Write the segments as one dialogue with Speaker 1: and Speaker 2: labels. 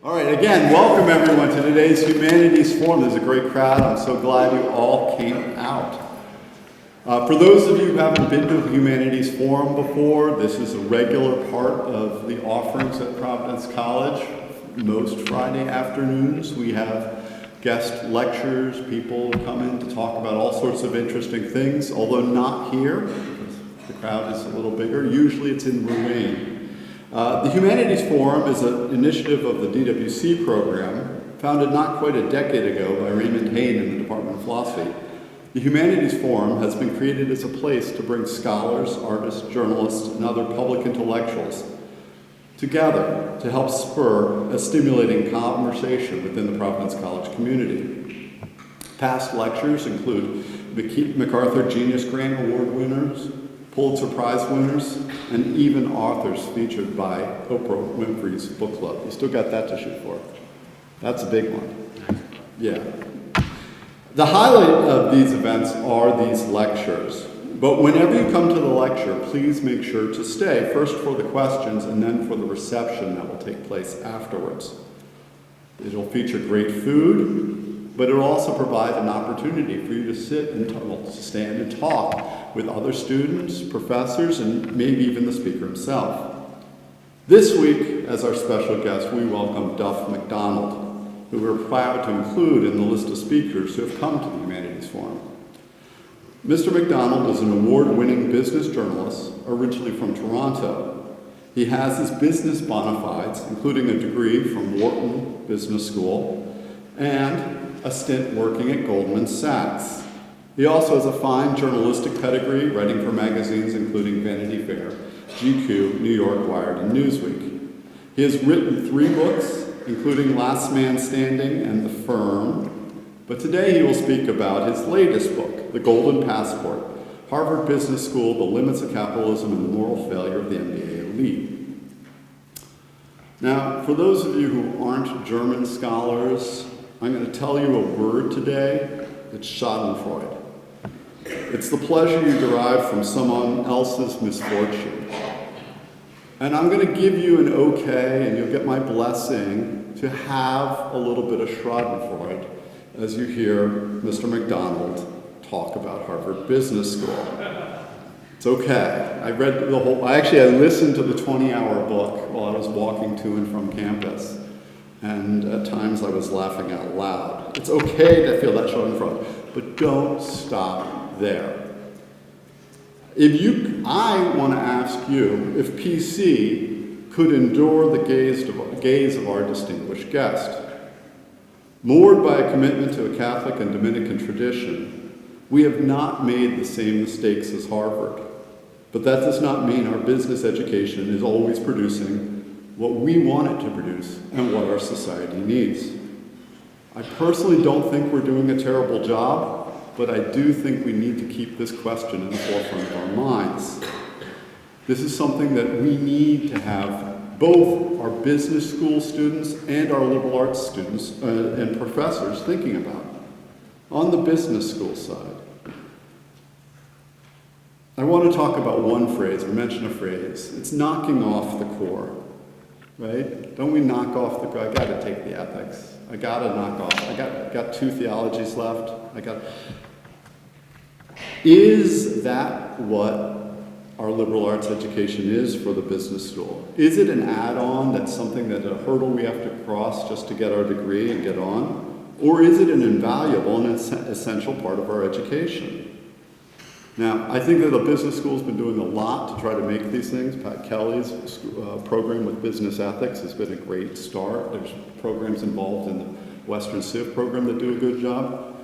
Speaker 1: All right, again, welcome everyone to today's Humanities Forum. There's a great crowd. I'm so glad you all came out. For those of you who haven't been to a Humanities Forum before, this is a regular part of the offerings at Providence College. Most Friday afternoons, we have guest lectures, people come in to talk about all sorts of interesting things, although not here, because the crowd is a little bigger. Usually it's in Rouen. The Humanities Forum is an initiative of the DWC program, founded not quite a decade ago by Raymond Hayne in the Department of Philosophy. The Humanities Forum has been created as a place to bring scholars, artists, journalists, and other public intellectuals together to help spur a stimulating conversation within the Providence College community. Past lectures include MacArthur Genius Grant Award winners, Pulitzer Prize winners, and even authors featured by Oprah Winfrey's book club. You still got that to shoot for. That's a big one. Yeah. The highlight of these events are these lectures. But whenever you come to the lecture, please make sure to stay, first for the questions and then for the reception that will take place afterwards. It'll feature great food, but it'll also provide an opportunity for you to sit and stand and talk with other students, professors, and maybe even the speaker himself. This week, as our special guest, we welcome Duff McDonald, who we're proud to include in the list of speakers who have come to the Humanities Forum. Mr. McDonald is an award-winning business journalist, originally from Toronto. He has his business bona fides, including a degree from Wharton Business School and a stint working at Goldman Sachs. He also has a fine journalistic pedigree, writing for magazines including Vanity Fair, GQ, New York Wired, and Newsweek. He has written 3 books, including Last Man Standing and The Firm, but today he will speak about his latest book, The Golden Passport, Harvard Business School, The Limits of Capitalism and the Moral Failure of the MBA Elite. Now, for those of you who aren't German scholars, I'm going to tell you a word today. It's Schadenfreude. It's the pleasure you derive from someone else's misfortune. And I'm going to give you an okay, and you'll get my blessing, to have a little bit of Schadenfreude as you hear Mr. McDonald talk about Harvard Business School. It's okay. I listened to the 20-hour book while I was walking to and from campus. And at times I was laughing out loud. It's okay to feel that Schadenfreude, but don't stop there. I want to ask you if PC could endure the gaze of our distinguished guest. Moored by a commitment to a Catholic and Dominican tradition, we have not made the same mistakes as Harvard. But that does not mean our business education is always producing what we want it to produce and what our society needs. I personally don't think we're doing a terrible job, but I do think we need to keep this question in the forefront of our minds. This is something that we need to have both our business school students and our liberal arts students and professors thinking about. On the business school side, I want to talk about one phrase, or mention a phrase. It's knocking off the core. Right? Don't we knock off the core? I got to take the ethics. I got to knock off. I got 2 theologies left. Is that what our liberal arts education is for the business school? Is it an add-on that's something that a hurdle we have to cross just to get our degree and get on? Or is it an invaluable and essential part of our education? Now, I think that the business school's been doing a lot to try to make these things. Pat Kelly's program with business ethics has been a great start. There's programs involved in the Western Civ program that do a good job.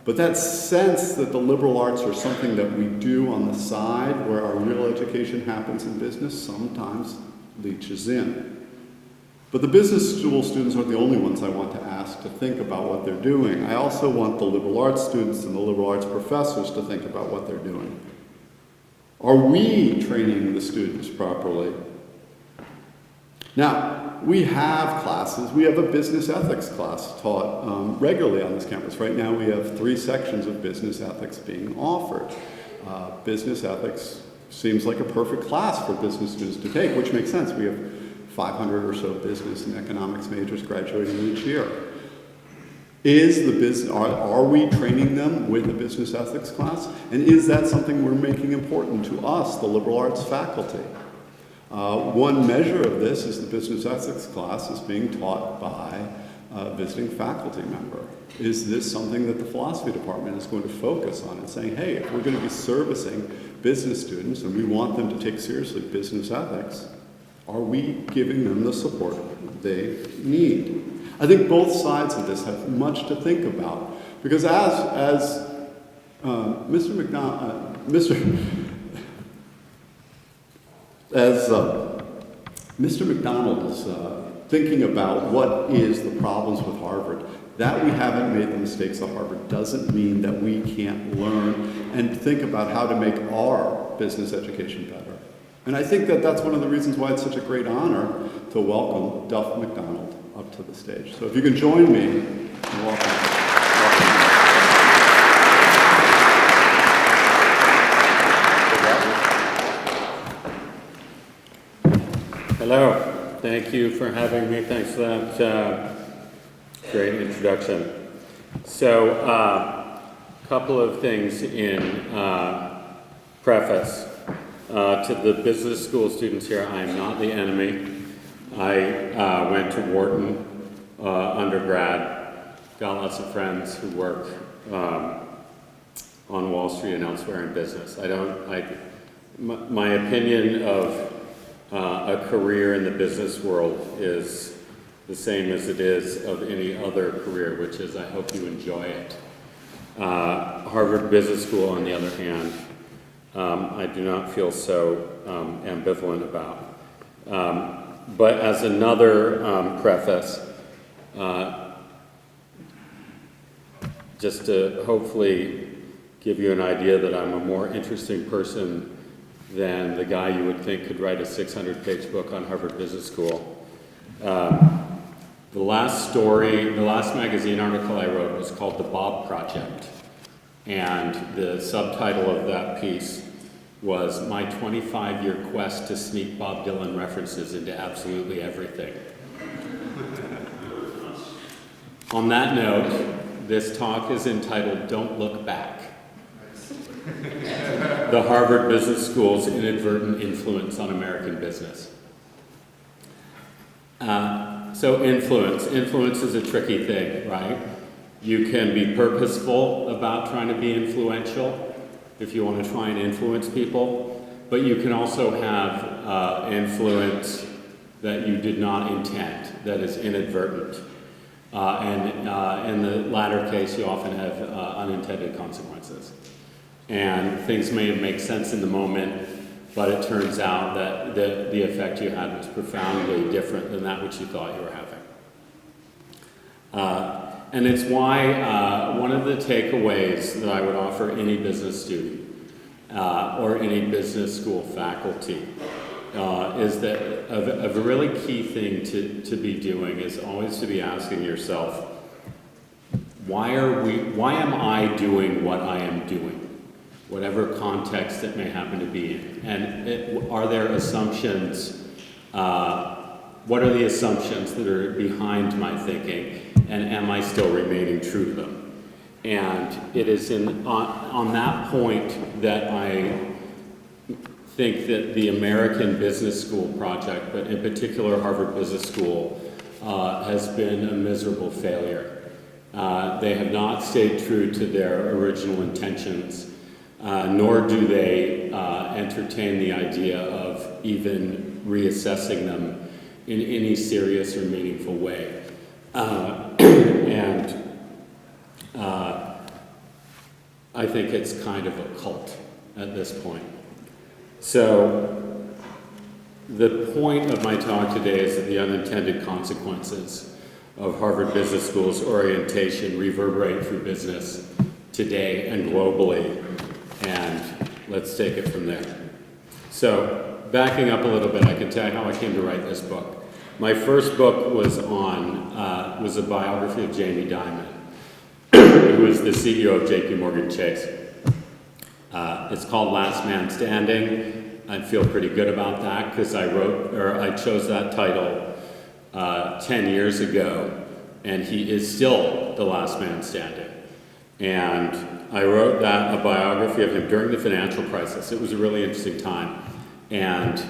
Speaker 1: But that sense that the liberal arts are something that we do on the side where our real education happens in business sometimes leaches in. But the business school students aren't the only ones I want to ask to think about what they're doing. I also want the liberal arts students and the liberal arts professors to think about what they're doing. Are we training the students properly? Now, we have classes. We have a business ethics class taught regularly on this campus. Right now we have 3 sections of business ethics being offered. Business ethics seems like a perfect class for business students to take, which makes sense. We have 500 or so business and economics majors graduating each year. Is the business, are we training them with a business ethics class? And is that something we're making important to us, the liberal arts faculty? One measure of this is the business ethics class is being taught by a visiting faculty member. Is this something that the philosophy department is going to focus on and saying, hey, if we're going to be servicing business students and we want them to take seriously business ethics, are we giving them the support they need? I think both sides of this have much to think about, because as Mr. McDonald, Mr. McDonald is thinking about what is the problems with Harvard, that we haven't made the mistakes of Harvard doesn't mean that we can't learn and think about how to make our business education better. And I think that that's one of the reasons why it's such a great honor to welcome Duff McDonald up to the stage. So if you can join me in welcoming.
Speaker 2: Hello, thank you for having me. Thanks for that great introduction. So, a couple of things in preface. To the business school students here, I am not the enemy. I went to Wharton undergrad, got lots of friends who work on Wall Street and elsewhere in business. My opinion of a career in the business world is the same as it is of any other career, which is I hope you enjoy it. Harvard Business School, on the other hand, I do not feel so ambivalent about. But as another preface, just to hopefully give you an idea that I'm a more interesting person than the guy you would think could write a 600-page book on Harvard Business School. The last magazine article I wrote was called The Bob Project. And the subtitle of that piece was My 25-Year Quest to Sneak Bob Dylan References into Absolutely Everything. On that note, this talk is entitled Don't Look Back. The Harvard Business School's Inadvertent Influence on American Business. So influence is a tricky thing, right? You can be purposeful about trying to be influential if you want to try and influence people, but you can also have influence that you did not intend, that is inadvertent. And in the latter case, you often have unintended consequences. And things may make sense in the moment, but it turns out that the effect you had was profoundly different than that which you thought you were having. And it's why one of the takeaways that I would offer any business student or any business school faculty is that a really key thing to be doing is always to be asking yourself, why am I doing what I am doing? Whatever context it may happen to be in. And are there assumptions, what are the assumptions that are behind my thinking, and am I still remaining true to them? And it is on that point that I think that the American Business School project, but in particular Harvard Business School, has been a miserable failure. They have not stayed true to their original intentions. Nor do they entertain the idea of even reassessing them in any serious or meaningful way. I think it's kind of a cult at this point. So the point of my talk today is that the unintended consequences of Harvard Business School's orientation reverberate through business today and globally. And let's take it from there. So, backing up a little bit, I can tell you how I came to write this book. My first book was a biography of Jamie Dimon, who is the CEO of JPMorgan Chase. It's called Last Man Standing. I feel pretty good about that because I chose that title 10 years ago, and he is still the last man standing. And I wrote a biography of him during the financial crisis. It was a really interesting time. And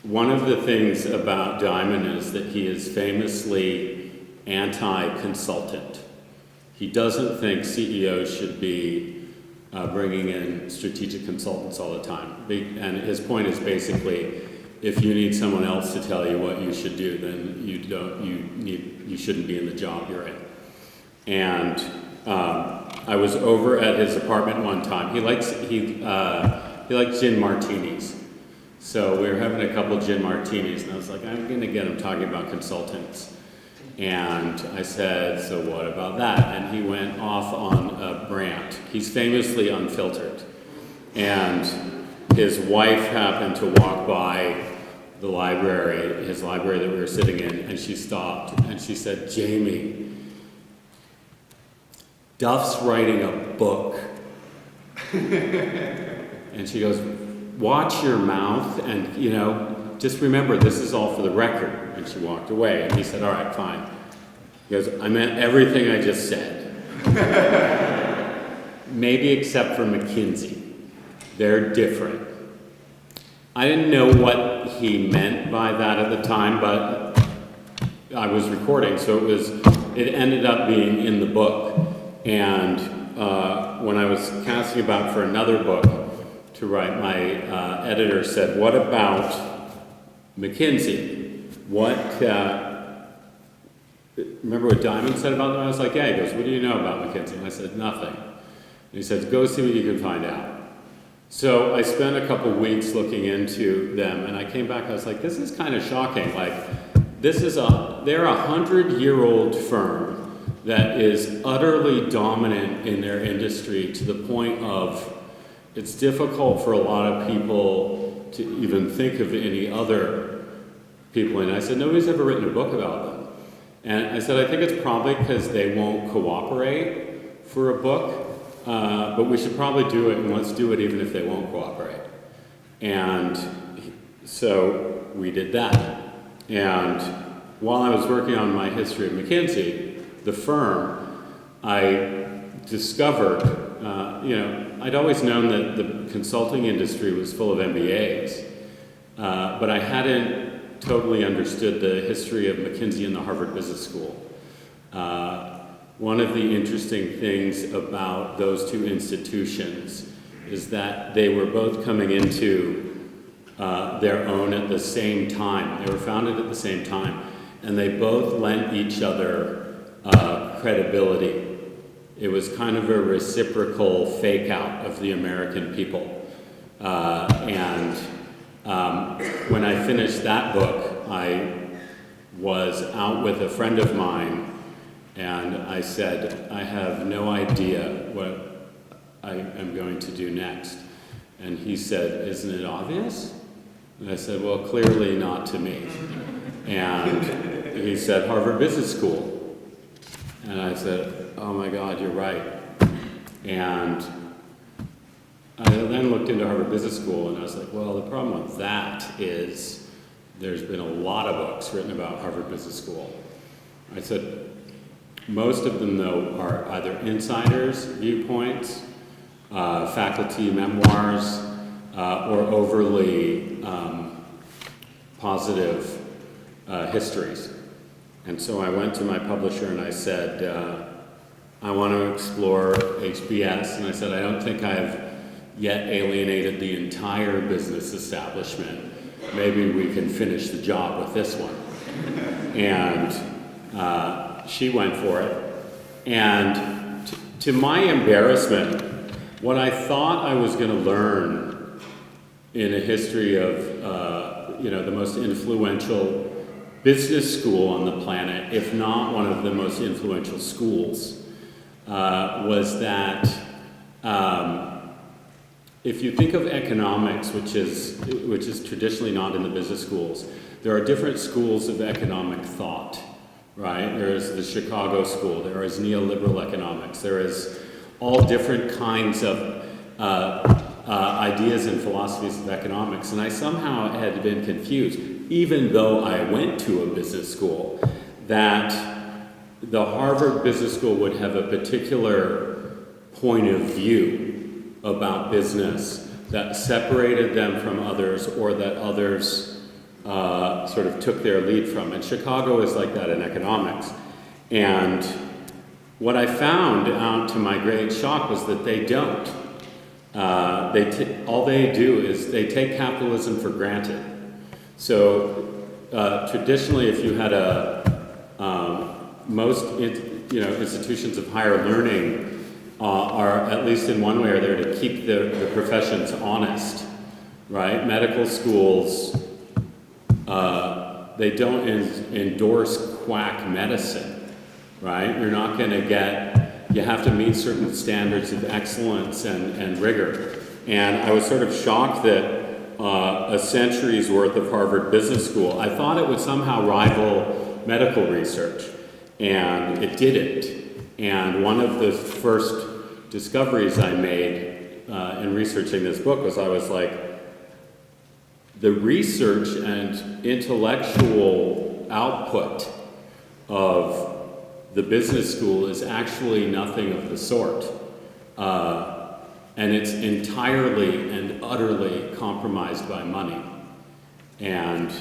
Speaker 2: one of the things about Dimon is that he is famously anti-consultant. He doesn't think CEOs should be bringing in strategic consultants all the time. And his point is basically, if you need someone else to tell you what you should do, then you shouldn't be in the job you're in. And I was over at his apartment one time. He likes gin martinis. So we were having a couple gin martinis, and I was like, I'm going to get him talking about consultants. And I said, so what about that? And he went off on a rant. He's famously unfiltered. And his wife happened to walk by the library, his library that we were sitting in, and she stopped and she said, Jamie, Duff's writing a book. And she goes, watch your mouth and, just remember this is all for the record. And she walked away, and he said, all right, fine. He goes, I meant everything I just said. Maybe except for McKinsey. They're different. I didn't know what he meant by that at the time, but I was recording, so it ended up being in the book. And when I was casting about for another book to write, my editor said, what about McKinsey? Remember what Dimon said about them? I was like, yeah. He goes, what do you know about McKinsey? And I said, nothing. And he said, go see what you can find out. So I spent a couple weeks looking into them, and I came back, I was like, this is kind of shocking. Like, they're a 100-year-old firm that is utterly dominant in their industry to the point of it's difficult for a lot of people to even think of any other people. And I said, nobody's ever written a book about them. And I said, I think it's probably because they won't cooperate for a book, but we should probably do it, and let's do it even if they won't cooperate. And so we did that. And while I was working on my history of McKinsey, the firm, I discovered, I'd always known that the consulting industry was full of MBAs, but I hadn't totally understood the history of McKinsey and the Harvard Business School. One of the interesting things about those two institutions is that they were both coming into their own at the same time. They were founded at the same time, and they both lent each other credibility. It was kind of a reciprocal fake out of the American people. When I finished that book, I was out with a friend of mine, and I said, I have no idea what I am going to do next. And he said, isn't it obvious? And I said, well, clearly not to me. And he said, Harvard Business School. And I said, oh my God, you're right. And I then looked into Harvard Business School, and I was like, well, the problem with that is there's been a lot of books written about Harvard Business School. I said, most of them, though, are either insiders' viewpoints, faculty memoirs, or overly positive histories. And so I went to my publisher and I said, I want to explore HBS, and I said, I don't think I've yet alienated the entire business establishment. Maybe we can finish the job with this one. And she went for it. And to my embarrassment, what I thought I was going to learn in a history of, the most influential business school on the planet, if not one of the most influential schools, was that if you think of economics, which is traditionally not in the business schools, there are different schools of economic thought, right? There is the Chicago school, there is neoliberal economics, there is all different kinds of ideas and philosophies of economics, and I somehow had been confused, even though I went to a business school, that the Harvard Business School would have a particular point of view about business that separated them from others, or that others sort of took their lead from. And Chicago is like that in economics. And what I found, out to my great shock, was that they don't. All they do is they take capitalism for granted. So traditionally, if you had most institutions of higher learning are, at least in one way, are there to keep the professions honest, right? Medical schools, they don't endorse quack medicine. Right? You're not going to you have to meet certain standards of excellence and rigor. And I was sort of shocked that a century's worth of Harvard Business School, I thought it would somehow rival medical research, and it didn't. And one of the first discoveries I made in researching this book was, I was like, the research and intellectual output of the business school is actually nothing of the sort. And it's entirely and utterly compromised by money. And,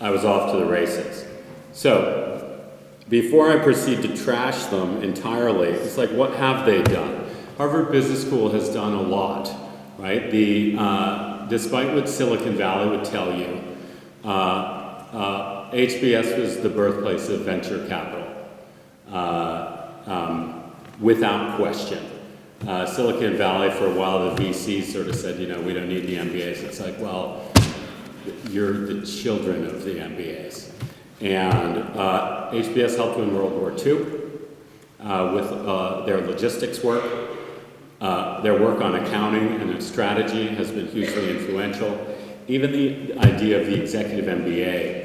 Speaker 2: I was off to the races. So, before I proceed to trash them entirely, it's like, what have they done? Harvard Business School has done a lot, right? Despite what Silicon Valley would tell you, HBS was the birthplace of venture capital, without question. Silicon Valley, for a while, the VCs sort of said, we don't need the MBAs. It's like, well, you're the children of the MBAs. And HBS helped in World War II with their logistics work. Their work on accounting and strategy has been hugely influential. Even the idea of the executive MBA.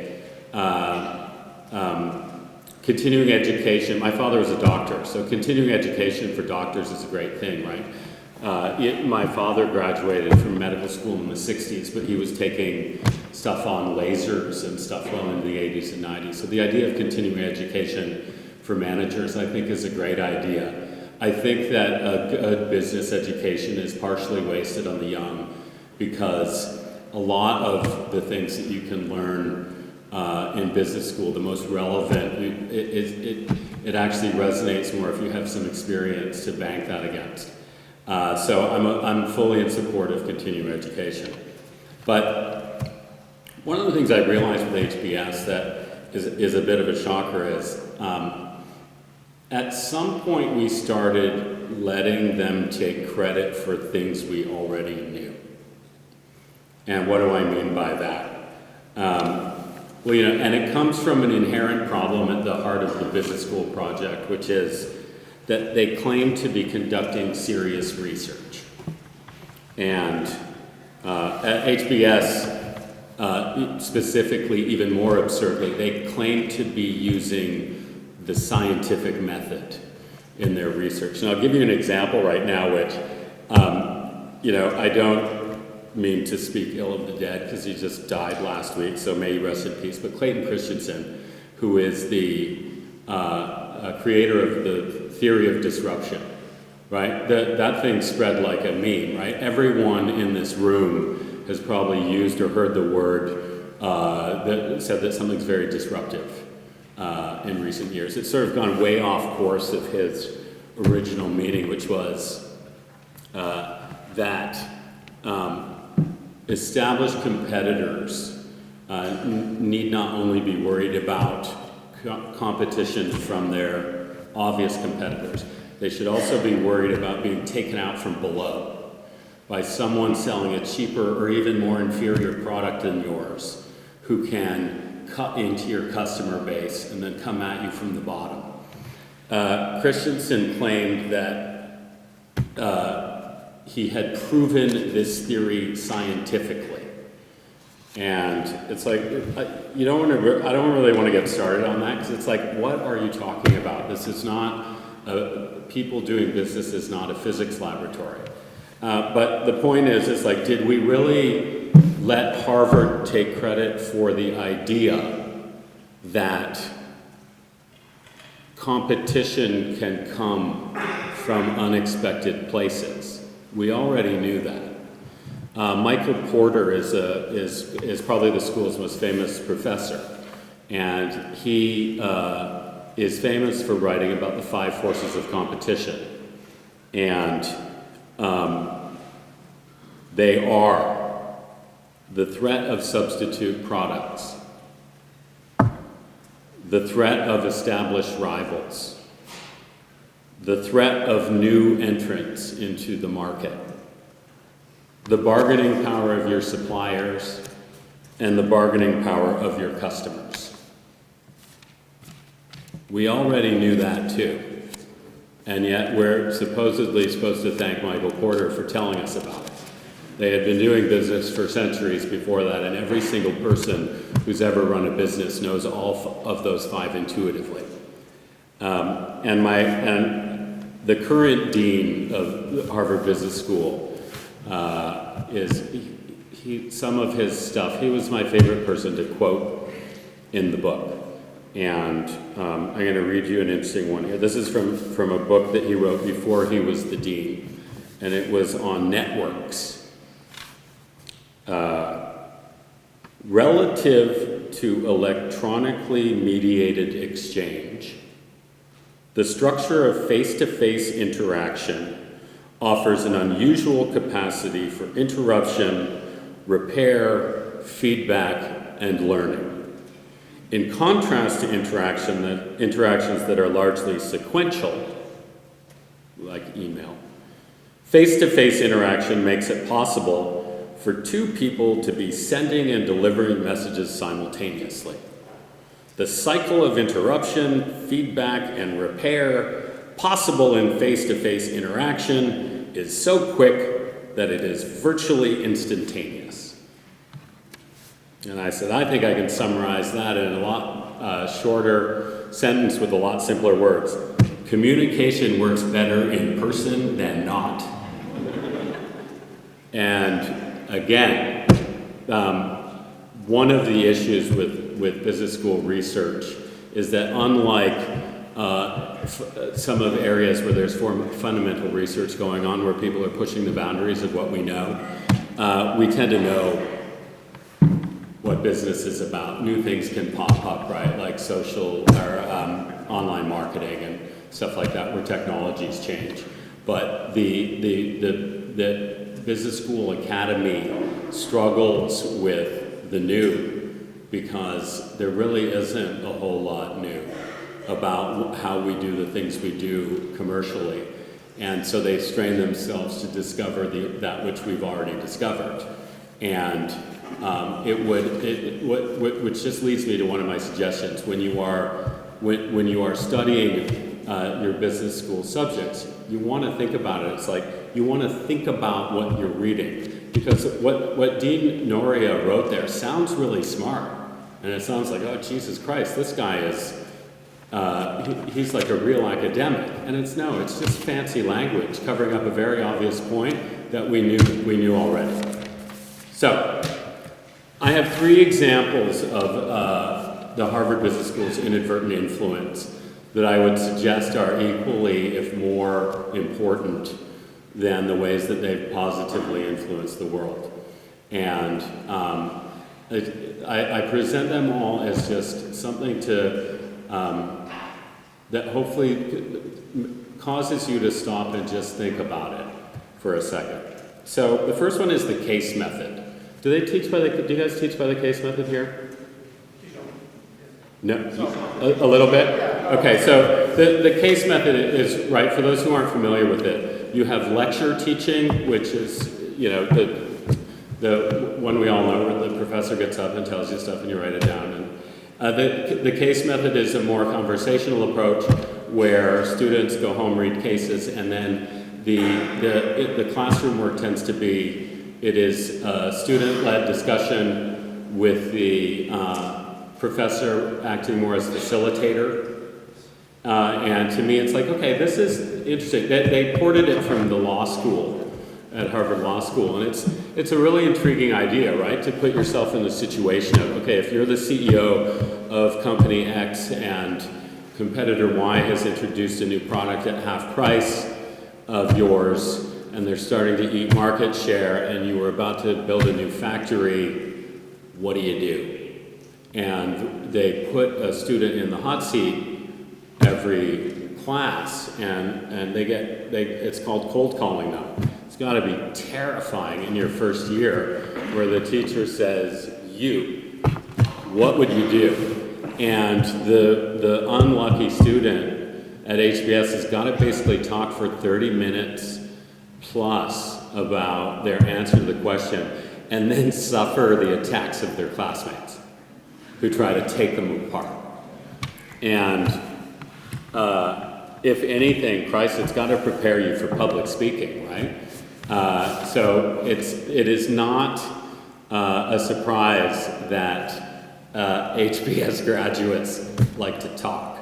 Speaker 2: Continuing education, my father was a doctor, so continuing education for doctors is a great thing, right? My father graduated from medical school in the 60s, but he was taking stuff on lasers and stuff well into the 80s and 90s. So the idea of continuing education for managers, I think, is a great idea. I think that a good business education is partially wasted on the young, because a lot of the things that you can learn in business school, the most relevant, it actually resonates more if you have some experience to bank that against. So I'm fully in support of continuing education. But one of the things I realized with HBS that is a bit of a shocker is, at some point we started letting them take credit for things we already knew. And what do I mean by that? And it comes from an inherent problem at the heart of the business school project, which is that they claim to be conducting serious research. And at HBS, specifically, even more absurdly, they claim to be using the scientific method in their research. And I'll give you an example right now, which, I don't mean to speak ill of the dead, because he just died last week, so may he rest in peace. But Clayton Christensen, who is the creator of the theory of disruption, right? That thing spread like a meme, right? Everyone in this room has probably used or heard the word that said that something's very disruptive in recent years. It's sort of gone way off course of his original meaning, which was that established competitors need not only be worried about competition from their obvious competitors, they should also be worried about being taken out from below by someone selling a cheaper or even more inferior product than yours, who can cut into your customer base and then come at you from the bottom. Christensen claimed that he had proven this theory scientifically. And it's like, I don't really want to get started on that, because it's like, what are you talking about? This is not people doing business is not a physics laboratory. But the point is like, did we really let Harvard take credit for the idea that competition can come from unexpected places? We already knew that. Michael Porter is probably the school's most famous professor, and he is famous for writing about the 5 forces of competition, and they are the threat of substitute products, the threat of established rivals, the threat of new entrants into the market, the bargaining power of your suppliers, and the bargaining power of your customers. We already knew that too, and yet we're supposedly supposed to thank Michael Porter for telling us about it. They had been doing business for centuries before that, and every single person who's ever run a business knows all of those 5 intuitively. And the current dean of Harvard Business School some of his stuff, he was my favorite person to quote in the book. And I'm going to read you an interesting one here. This is from a book that he wrote before he was the dean, and it was on networks. Relative to electronically mediated exchange, the structure of face-to-face interaction offers an unusual capacity for interruption, repair, feedback, and learning. In contrast to interactions that are largely sequential, like email, face-to-face interaction makes it possible for 2 people to be sending and delivering messages simultaneously. The cycle of interruption, feedback, and repair possible in face-to-face interaction is so quick that it is virtually instantaneous. And I said, I think I can summarize that in a lot shorter sentence with a lot simpler words. Communication works better in person than not. And again, one of the issues with business school research is that unlike some of the areas where there's fundamental research going on, where people are pushing the boundaries of what we know, we tend to know what business is about. New things can pop up, right? Like social or online marketing and stuff like that, where technologies change. But the business school academy struggles with the new because there really isn't a whole lot new about how we do the things we do commercially. And so they strain themselves to discover that which we've already discovered. And which just leads me to one of my suggestions. When you are studying your business school subjects, you want to think about it. It's like you want to think about what you're reading, because what Dean Noria wrote there sounds really smart, and it sounds like, oh Jesus Christ, this guy is he's like a real academic, and it's just fancy language covering up a very obvious point that we knew already. So I have 3 examples of the Harvard Business School's inadvertent influence that I would suggest are equally, if more important, than the ways that they've positively influenced the world. And I present them all as just something that hopefully causes you to stop and just think about it for a second. So the first one is the case method. Do you guys teach by the case method here? No? A little bit? Okay, so the case method is, right, for those who aren't familiar with it, you have lecture teaching, which is, the one we all know, where the professor gets up and tells you stuff and you write it down. And the case method is a more conversational approach where students go home, read cases, and then the classroom work tends to be, it is a student-led discussion with the professor acting more as facilitator, And to me, it's like, okay, this is interesting. They ported it from the law school at Harvard Law School, and it's a really intriguing idea, right? To put yourself in the situation of, okay, if you're the CEO of company X and competitor Y has introduced a new product at half price of yours, and they're starting to eat market share, and you were about to build a new factory, what do you do? And they put a student in the hot seat every class, and it's called cold calling now. It's got to be terrifying in your first year, where the teacher says, "You, what would you do?" And the unlucky student at HBS has got to basically talk for 30 minutes plus about their answer to the question, and then suffer the attacks of their classmates who try to take them apart. And if anything, Christ, it's got to prepare you for public speaking, right? So it is not a surprise that HBS graduates like to talk,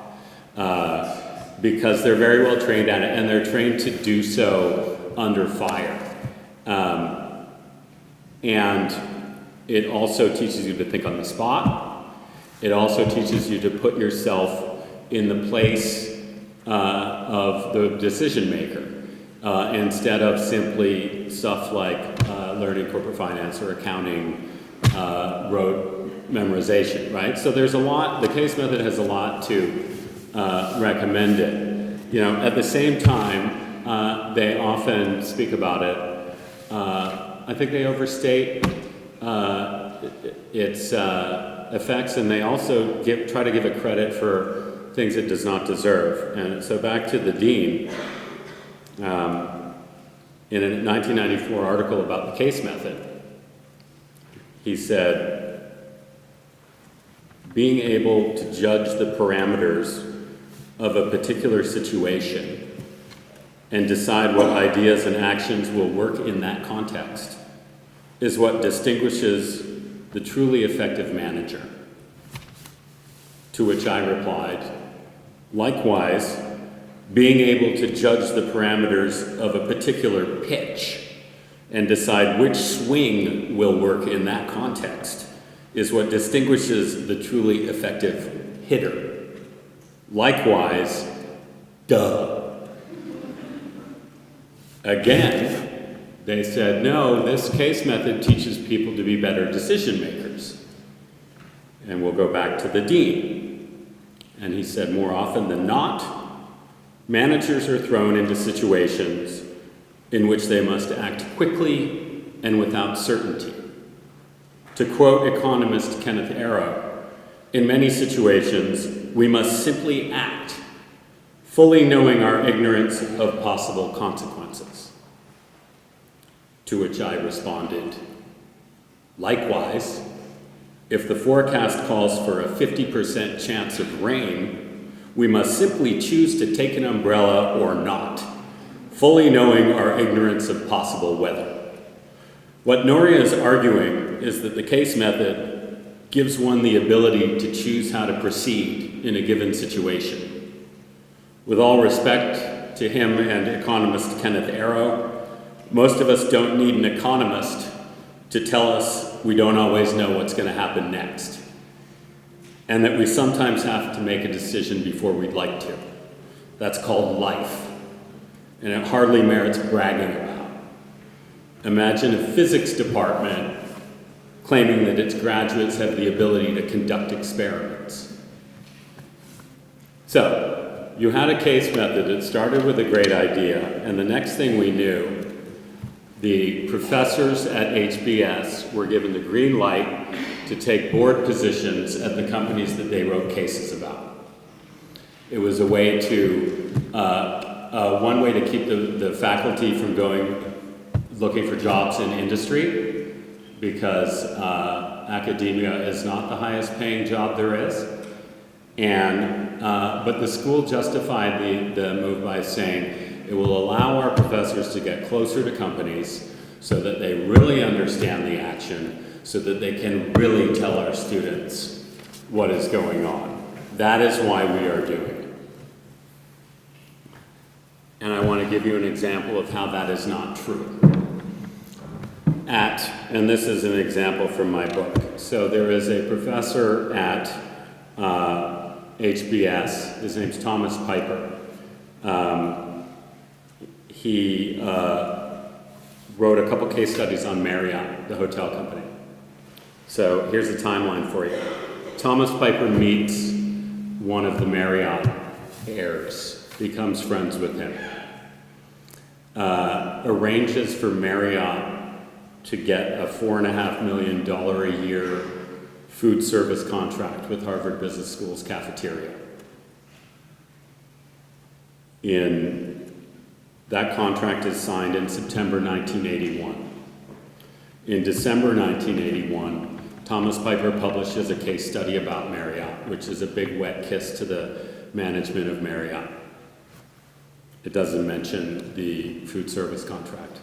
Speaker 2: because they're very well trained at it, and they're trained to do so under fire. And it also teaches you to think on the spot. It also teaches you to put yourself in the place of the decision maker, instead of simply stuff like learning corporate finance or accounting, rote memorization, right? So there's a lot, the case method has a lot to recommend it. You know, at the same time, they often speak about it. I think they overstate its effects, and they also try to give it credit for things it does not deserve. And so back to the dean, in a 1994 article about the case method, he said, being able to judge the parameters of a particular situation and decide what ideas and actions will work in that context is what distinguishes the truly effective manager. To which I replied, likewise, being able to judge the parameters of a particular pitch and decide which swing will work in that context is what distinguishes the truly effective hitter. Likewise, duh. Again, they said, no, this case method teaches people to be better decision makers. And we'll go back to the dean. And he said, more often than not, managers are thrown into situations in which they must act quickly and without certainty. To quote economist Kenneth Arrow, in many situations, we must simply act, fully knowing our ignorance of possible consequences. To which I responded, likewise, if the forecast calls for a 50% chance of rain, we must simply choose to take an umbrella or not, fully knowing our ignorance of possible weather. What Noria is arguing is that the case method gives one the ability to choose how to proceed in a given situation. With all respect to him and economist Kenneth Arrow, most of us don't need an economist to tell us we don't always know what's going to happen next, and that we sometimes have to make a decision before we'd like to. That's called life, and it hardly merits bragging about. Imagine a physics department claiming that its graduates have the ability to conduct experiments. So, you had a case method that started with a great idea, and the next thing we knew, the professors at HBS were given the green light to take board positions at the companies that they wrote cases about. It was a way to, one way to keep the faculty from looking for jobs in industry, because academia is not the highest paying job there is. But the school justified the move by saying, it will allow our professors to get closer to companies so that they really understand the action, so that they can really tell our students what is going on. That is why we are doing it. to give you an example of how that is not true. And this is an example from my book. So there is a professor at HBS, his name's Thomas Piper. He wrote a couple case studies on Marriott, the hotel company. So here's the timeline for you. Thomas Piper meets one of the Marriott heirs, becomes friends with him, arranges for Marriott to get a $4.5 million a year food service contract with Harvard Business School's cafeteria. That contract is signed in September 1981. In December 1981, Thomas Piper publishes a case study about Marriott, which is a big wet kiss to the management of Marriott. It doesn't mention the food service contract.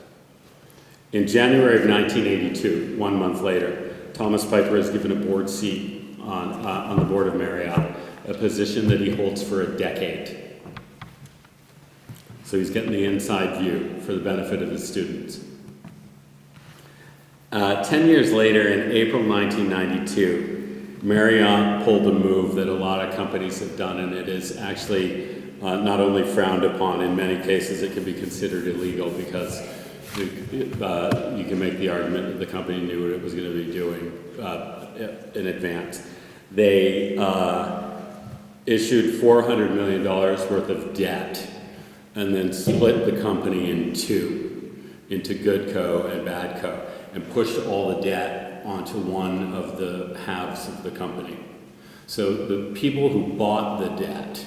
Speaker 2: In January of 1982, 1 month later, Thomas Piper is given a board seat on the board of Marriott, a position that he holds for a decade. So he's getting the inside view for the benefit of his students. 10 years later, in April 1992, Marriott pulled a move that a lot of companies have done, and it is actually not only frowned upon, in many cases it can be considered illegal because you can make the argument that the company knew what it was going to be doing in advance. They issued $400 million worth of debt and then split the company into good co and bad co, and pushed all the debt onto one of the halves of the company. So the people who bought the debt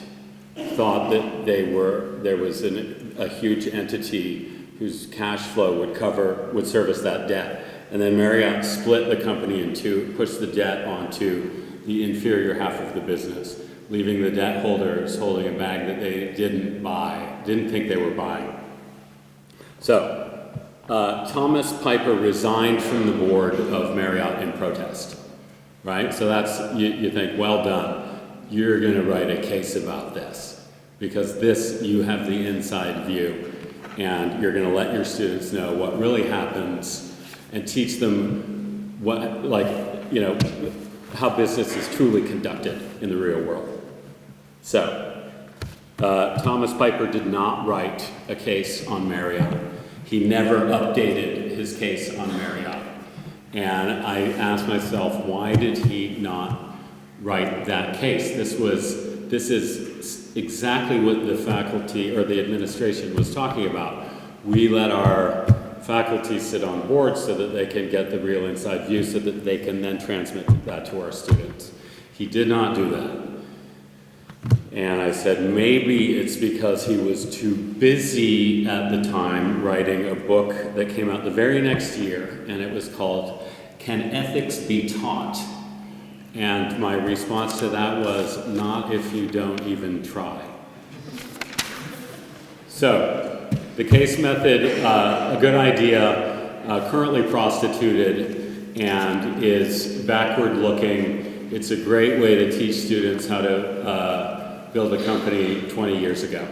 Speaker 2: thought that there was a huge entity whose cash flow would service that debt. And then Marriott split the company in two, pushed the debt onto the inferior half of the business, leaving the debt holders holding a bag that they didn't think they were buying. So, Thomas Piper resigned from the board of Marriott in protest, right? So you think, well done, you're gonna write a case about this, because you have the inside view, and you're gonna let your students know what really happens and teach them how business is truly conducted in the real world. So, Thomas Piper did not write a case on Marriott. He never updated his case on Marriott. And I asked myself, why did he not write that case? This is exactly what the faculty or the administration was talking about. We let our faculty sit on boards so that they can get the real inside view so that they can then transmit that to our students. He did not do that. And I said, maybe it's because he was too busy at the time writing a book that came out the very next year, and it was called Can Ethics Be Taught? And my response to that was, not if you don't even try. So, the case method, a good idea, currently prostituted and is backward looking. It's a great way to teach students how to build a company 20 years ago.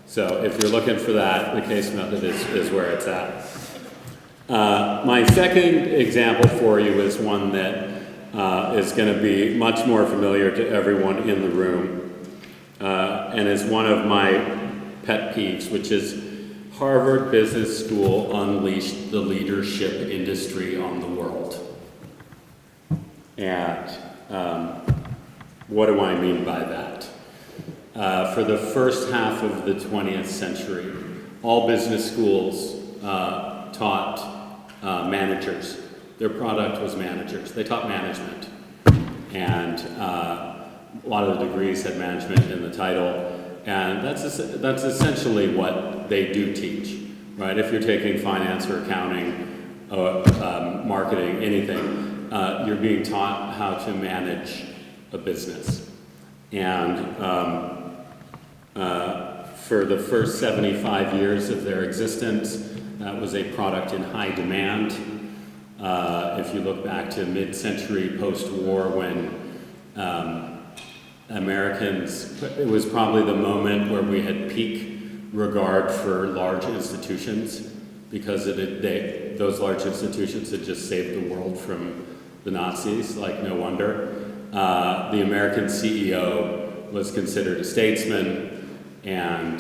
Speaker 2: So if you're looking for that, the case method is where it's at. My second example for you is one that is going to be much more familiar to everyone in the room, and is one of my pet peeves, which is Harvard Business School unleashed the leadership industry on the world. And what do I mean by that? For the first half of the 20th century, all business schools taught managers. Their product was managers. They taught management. And a lot of the degrees had management in the title. And that's essentially what they do teach, right? If you're taking finance or accounting, marketing, anything, you're being taught how to manage a business. And for the first 75 years of their existence, that was a product in high demand. If you look back to mid-century post-war when Americans, it was probably the moment where we had peak regard for large institutions because those large institutions had just saved the world from the Nazis, like no wonder. The American CEO was considered a statesman, and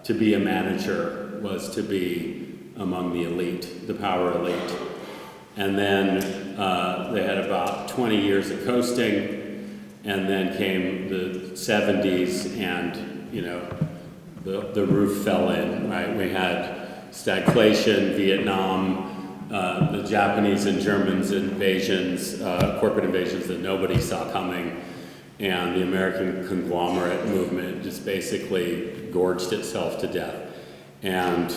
Speaker 2: to be a manager was to be among the elite, the power elite. And then they had about 20 years of coasting, and then came the 70s, and the roof fell in, right? We had stagflation, Vietnam, the Japanese and Germans invasions, corporate invasions that nobody saw coming, and the American conglomerate movement just basically gorged itself to death. And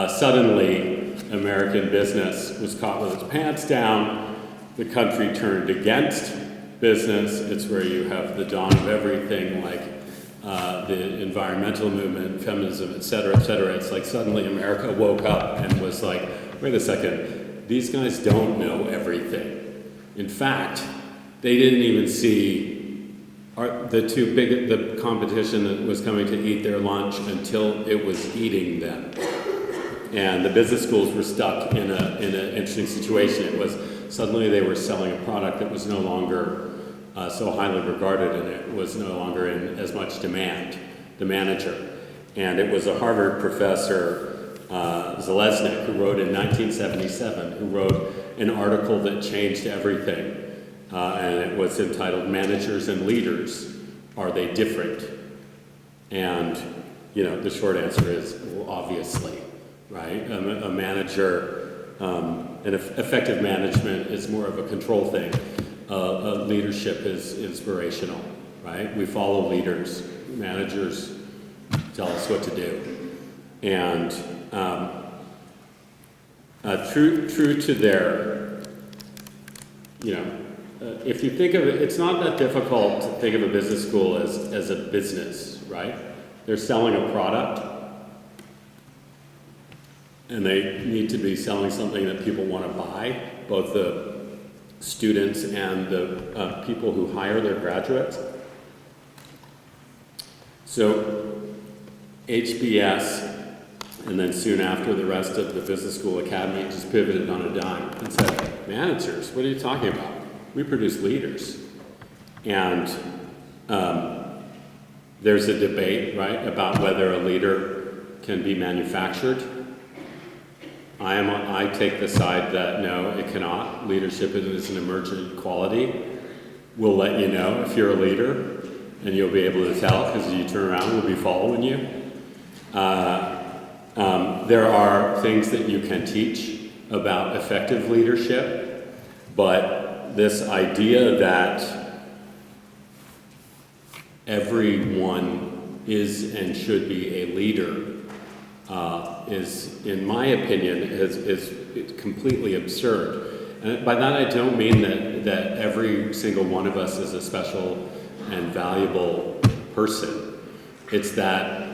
Speaker 2: suddenly, American business was caught with its pants down. The country turned against business. It's where you have the dawn of everything, like the environmental movement, feminism, et cetera, et cetera. It's like suddenly America woke up and was like, wait a second, these guys don't know everything. In fact, they didn't even see the competition that was coming to eat their lunch until it was eating them. And the business schools were stuck in an interesting situation. It was suddenly they were selling a product that was no longer so highly regarded, and it was no longer in as much demand, the manager. And it was a Harvard professor, Zalesnik, who wrote in 1977, who wrote an article that changed everything. And it was entitled, "Managers and Leaders, Are They Different?" And, the short answer is, well, obviously, right? A manager, an effective management is more of a control thing. Leadership is inspirational, right? We follow leaders. Managers tell us what to do. And true to their, if you think of it, it's not that difficult to think of a business school as a business, right? They're selling a product, and they need to be selling something that people want to buy, both the students and the people who hire their graduates. So HBS, and then soon after the rest of the business school academy, just pivoted on a dime and said, managers, what are you talking about? We produce leaders. And there's a debate, right, about whether a leader can be manufactured. I take the side that no, it cannot. Leadership is an emergent quality. We'll let you know if you're a leader, and you'll be able to tell because you turn around, we'll be following you. There are things that you can teach about effective leadership, but this idea that everyone is and should be a leader is, in my opinion, is completely absurd. And by that I don't mean that every single one of us is a special and valuable person. It's that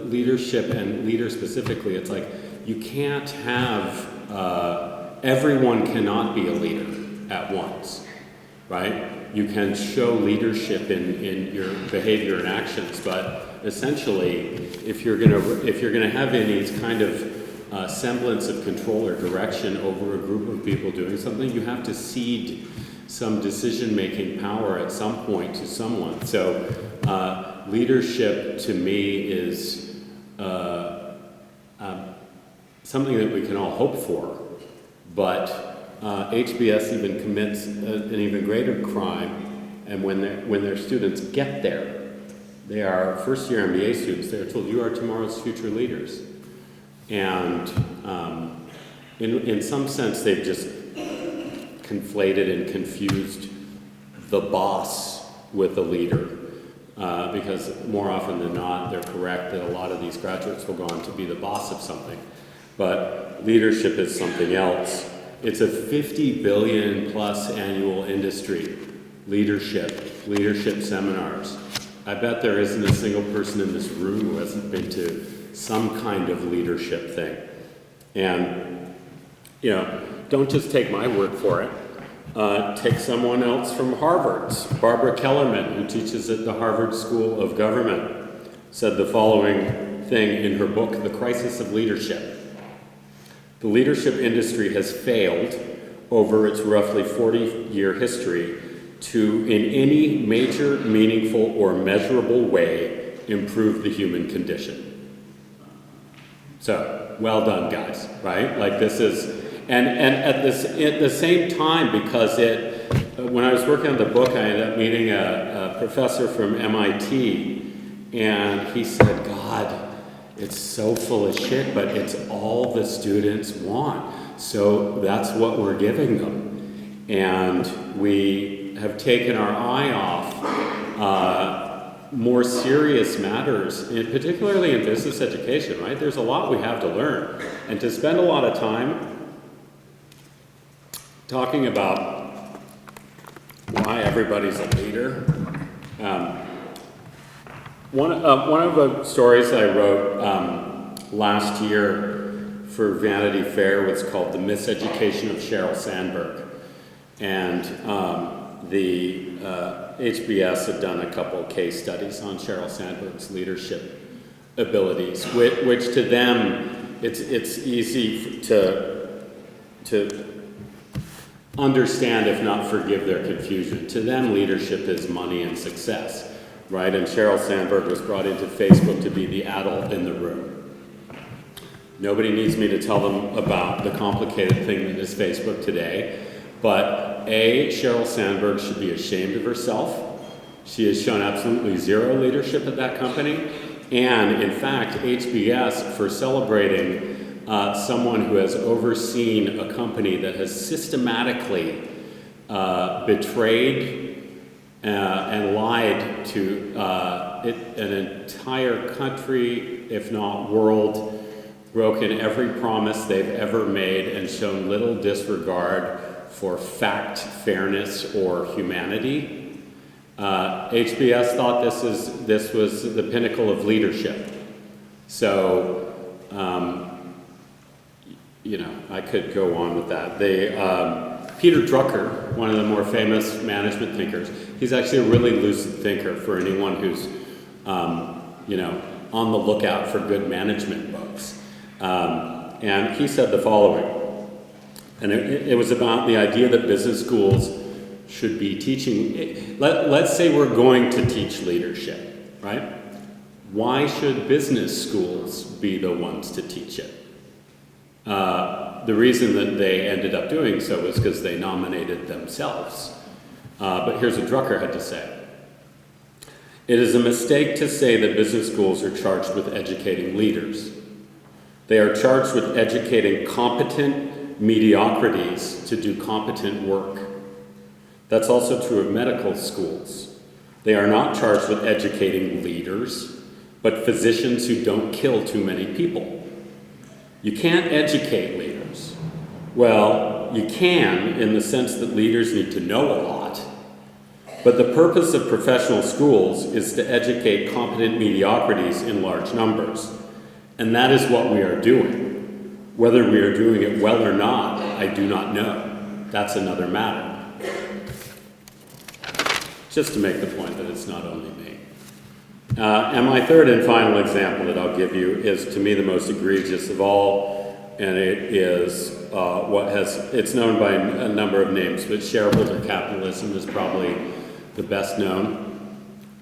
Speaker 2: leadership and leader specifically, it's like you can't have, everyone cannot be a leader at once, right? You can show leadership in your behavior and actions, but essentially, if you're gonna have any kind of semblance of control or direction over a group of people doing something, you have to cede some decision-making power at some point to someone. So leadership to me is something that we can all hope for, but HBS even commits an even greater crime, and when their students get there, they are first-year MBA students. They're told, you are tomorrow's future leaders. And in some sense, they've just conflated and confused the boss with the leader. Because more often than not, they're correct that a lot of these graduates will go on to be the boss of something. But leadership is something else. It's a 50 billion plus annual industry. Leadership seminars. I bet there isn't a single person in this room who hasn't been to some kind of leadership thing. And, don't just take my word for it. Take someone else from Harvard. Barbara Kellerman, who teaches at the Harvard School of Government, said the following thing in her book, The Crisis of Leadership. The leadership industry has failed over its roughly 40-year history to, in any major, meaningful, or measurable way, improve the human condition. So, well done, guys, right? Like this is, and at the same time, because when I was working on the book, I ended up meeting a professor from MIT, and he said, God, it's so full of shit, but it's all the students want. So that's what we're giving them. And we have taken our eye off more serious matters, and particularly in business education, right? There's a lot we have to learn. And to spend a lot of time talking about why everybody's a leader. One of the stories I wrote last year for Vanity Fair was called The Miseducation of Sheryl Sandberg. And the HBS had done a couple of case studies on Sheryl Sandberg's leadership abilities, which to them, it's easy to understand, if not forgive, their confusion. To them, leadership is money and success, right? And Sheryl Sandberg was brought into Facebook to be the adult in the room. Nobody needs me to tell them about the complicated thing that is Facebook today, but Sheryl Sandberg should be ashamed of herself. She has shown absolutely zero leadership at that company, and in fact, HBS, for celebrating someone who has overseen a company that has systematically betrayed and lied to an entire country, if not world, broken every promise they've ever made, and shown little disregard for fact, fairness, or humanity. HBS thought this was the pinnacle of leadership. So, I could go on with that. Peter Drucker, one of the more famous management thinkers, he's actually a really lucid thinker for anyone who's, on the lookout for good management books. And he said the following, and it was about the idea that business schools should be teaching. Let's say we're going to teach leadership, right? Why should business schools be the ones to teach it? The reason that they ended up doing so was because they nominated themselves. But here's what Drucker had to say. It is a mistake to say that business schools are charged with educating leaders. They are charged with educating competent mediocrities to do competent work. That's also true of medical schools. They are not charged with educating leaders, but physicians who don't kill too many people. You can't educate leaders. Well, you can in the sense that leaders need to know a lot. But the purpose of professional schools is to educate competent mediocrities in large numbers. And that is what we are doing. Whether we are doing it well or not, I do not know. That's another matter. Just to make the point that it's not only me. And my third and final example that I'll give you is, to me, the most egregious of all, and it is it's known by a number of names, but shareholder capitalism is probably the best known,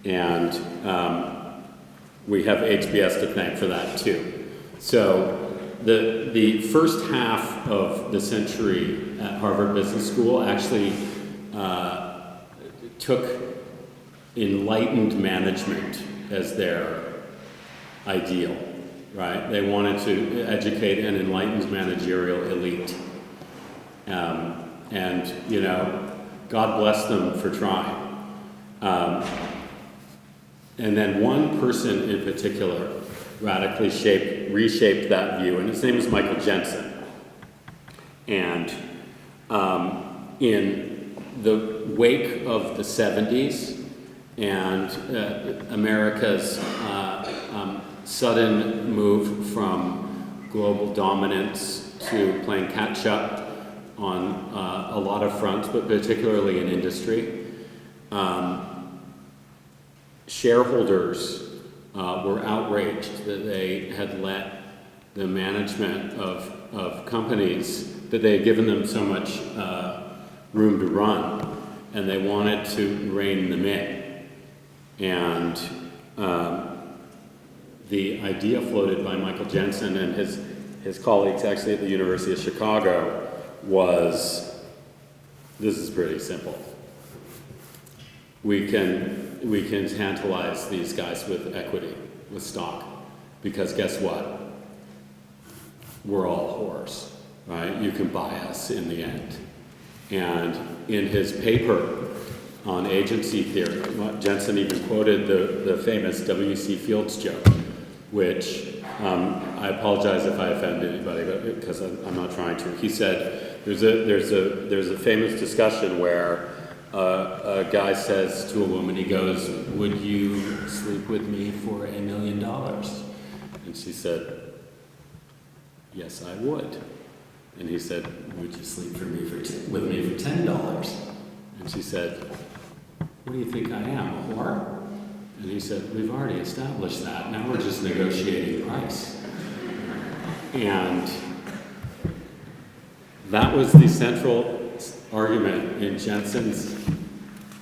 Speaker 2: and we have HBS to thank for that too. So the first half of the century at Harvard Business School actually took enlightened management as their ideal, right? They wanted to educate an enlightened managerial elite. And, God bless them for trying. And then one person in particular radically reshaped that view, and his name is Michael Jensen. And in the wake of the 70s, and America's sudden move from global dominance to playing catch-up on a lot of fronts, but particularly in industry. Shareholders were outraged that they had let the management of companies, that they had given them so much room to run, and they wanted to rein them in. And the idea floated by Michael Jensen and his colleagues actually at the University of Chicago was, this is pretty simple. We can tantalize these guys with equity, with stock, because guess what? We're all whores, right? You can buy us in the end. And in his paper on agency theory, Jensen even quoted the famous W.C. Fields joke, which I apologize if I offend anybody, but because I'm not trying to. He said there's a famous discussion where a guy says to a woman, he goes, "Would you sleep with me for $1 million?" And she said, "Yes, I would." And he said, "Would you sleep with me for $10?" And she said, "What do you think I am, a whore?" And he said, "We've already established that. Now we're just negotiating price." And that was the central argument in Jensen's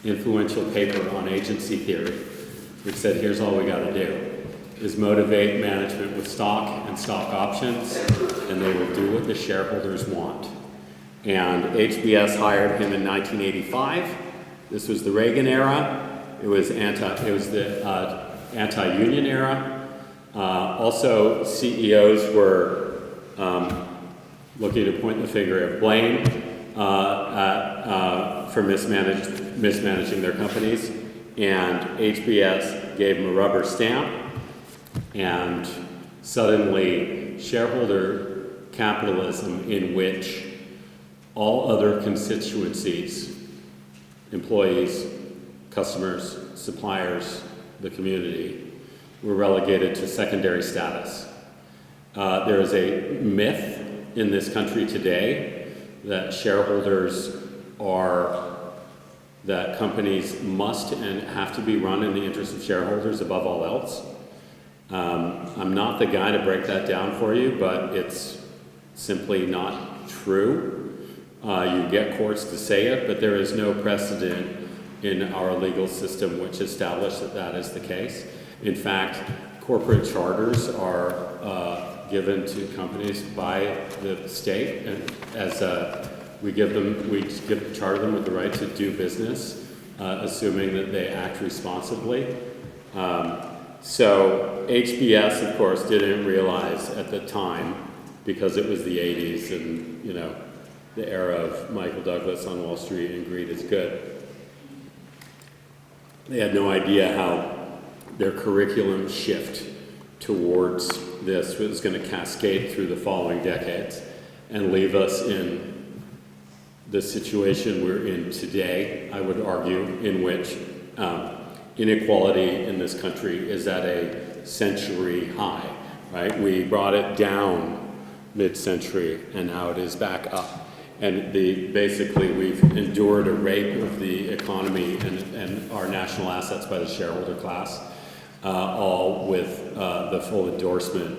Speaker 2: influential paper on agency theory, which said, here's all we got to do, is motivate management with stock and stock options, and they will do what the shareholders want. And HBS hired him in 1985. This was the Reagan era. It was the anti-union era. Also, CEOs were looking to point the finger of blame for mismanaging their companies, and HBS gave them a rubber stamp, and suddenly shareholder capitalism, in which all other constituencies, employees, customers, suppliers, the community, were relegated to secondary status. There is a myth in this country today that that companies must and have to be run in the interest of shareholders above all else. I'm not the guy to break that down for you, but it's simply not true. You get courts to say it, but there is no precedent in our legal system which establishes that that is the case. In fact, corporate charters are given to companies by the state, and as we charter them with the right to do business, assuming that they act responsibly. So HBS, of course, didn't realize at the time, because it was the 80s and, you know, the era of Michael Douglas on Wall Street and greed is good. They had no idea how their curriculum shift towards this was going to cascade through the following decades and leave us in the situation we're in today, I would argue, in which inequality in this country is at a century high, right? We brought it down mid-century and now it is back up. And basically we've endured a rape of the economy and our national assets by the shareholder class, all with the full endorsement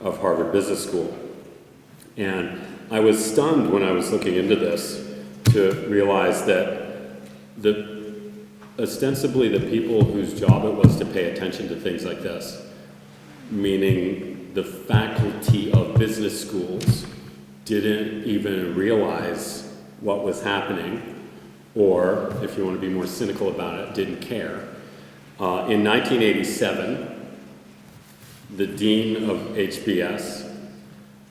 Speaker 2: of Harvard Business School. And I was stunned when I was looking into this to realize that ostensibly the people whose job it was to pay attention to things like this, meaning the faculty of business schools, didn't even realize what was happening, or, if you want to be more cynical about it, didn't care. In 1987, the dean of HBS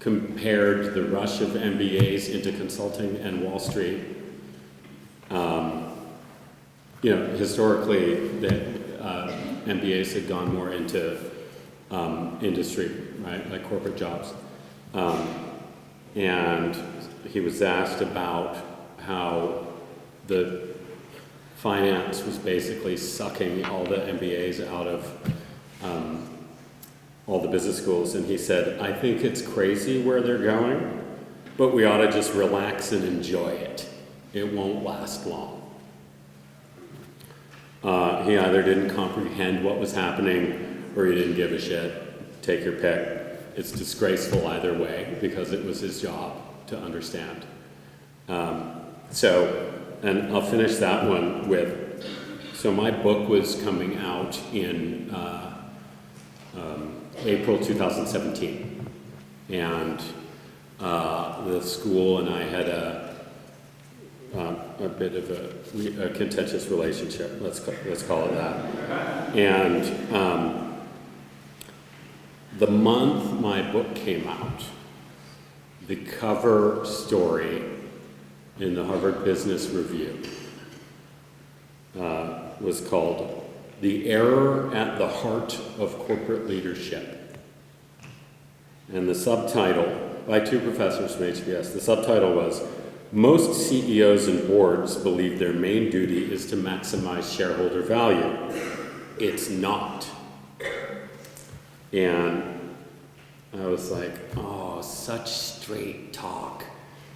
Speaker 2: compared the rush of MBAs into consulting and Wall Street. Historically, the MBAs had gone more into industry, right, like corporate jobs. And he was asked about how the finance was basically sucking all the MBAs out of all the business schools, and he said, "I think it's crazy where they're going, but we ought to just relax and enjoy it. It won't last long. He either didn't comprehend what was happening or he didn't give a shit. Take your pick. It's disgraceful either way because it was his job to understand. And I'll finish that one with, so my book was coming out in April 2017. And the school and I had a bit of a contentious relationship, let's call it that. And the month my book came out, the cover story in the Harvard Business Review was called "The Error at the Heart of Corporate Leadership." And the subtitle, by two professors from HBS, the subtitle was, "Most CEOs and boards believe their main duty is to maximize shareholder value. It's not." And I was like, oh, such straight talk.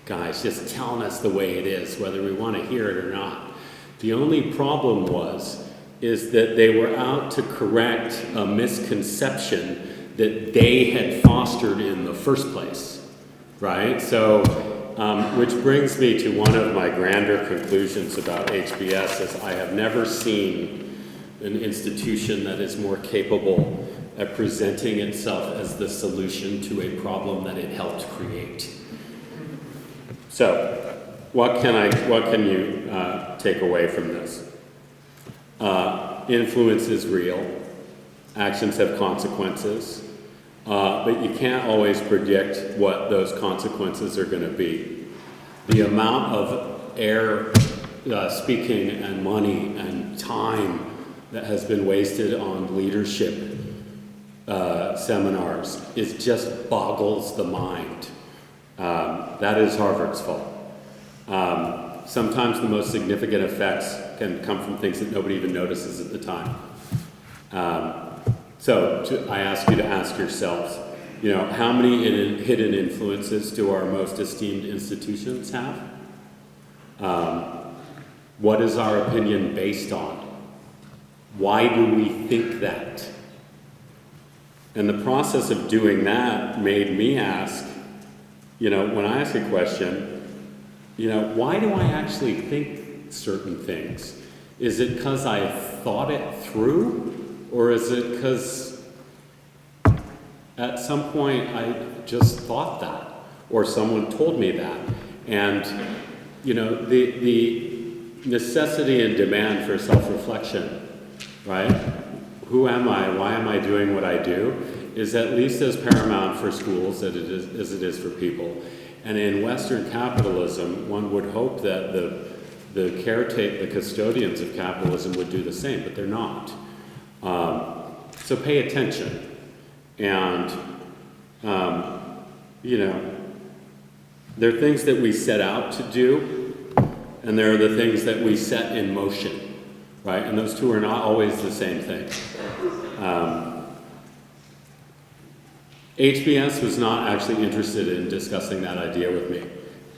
Speaker 2: Guys, just telling us the way it is, whether we want to hear it or not. The only problem is that they were out to correct a misconception that they had fostered in the first place, right? So, which brings me to one of my grander conclusions about HBS, is I have never seen an institution that is more capable at presenting itself as the solution to a problem that it helped create. So, what can you take away from this? Influence is real. Actions have consequences. But you can't always predict what those consequences are going to be. The amount of air, speaking and money and time that has been wasted on leadership seminars, it just boggles the mind. That is Harvard's fault. Sometimes the most significant effects can come from things that nobody even notices at the time. I ask you to ask yourselves, how many hidden influences do our most esteemed institutions have? What is our opinion based on? Why do we think that? And the process of doing that made me ask, when I ask a question, why do I actually think certain things? Is it because I thought it through? Or is it because at some point I just thought that, or someone told me that? And, the necessity and demand for self-reflection, right? Who am I? Why am I doing what I do? Is at least as paramount for schools as it is for people. And in Western capitalism, one would hope that the custodians of capitalism would do the same, but they're not. So pay attention. And, there are things that we set out to do, and there are the things that we set in motion, right? And those two are not always the same thing. HBS was not actually interested in discussing that idea with me.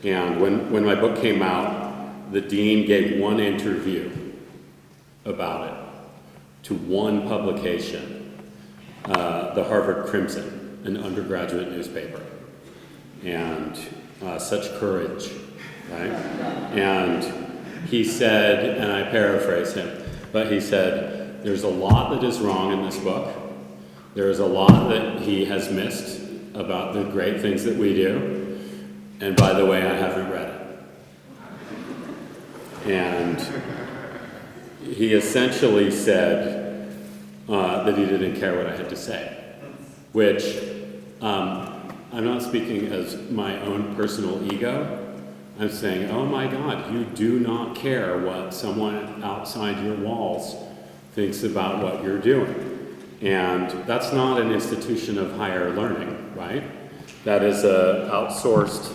Speaker 2: And when my book came out, the dean gave one interview about it to one publication, the Harvard Crimson, an undergraduate newspaper. And such courage, right? And he said, and I paraphrase him, but he said, there's a lot that is wrong in this book. There is a lot that he has missed about the great things that we do. And by the way, I haven't read it. And he essentially said that he didn't care what I had to say, which I'm not speaking as my own personal ego. I'm saying, oh my God, you do not care what someone outside your walls thinks about what you're doing. And that's not an institution of higher learning, right? That is an outsourced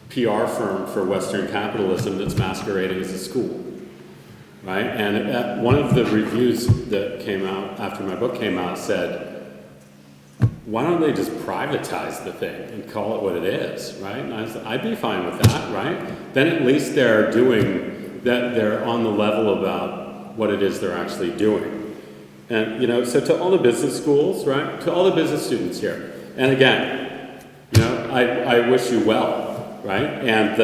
Speaker 2: PR firm for Western capitalism that's masquerading as a school, right? And one of the reviews that came out after my book came out said, why don't they just privatize the thing and call it what it is, right? And I'd be fine with that, right? Then at least they're doing that, they're on the level about what it is they're actually doing. And, you know, so to all the business schools, right? To all the business students here, and again, you know, I wish you well, right? And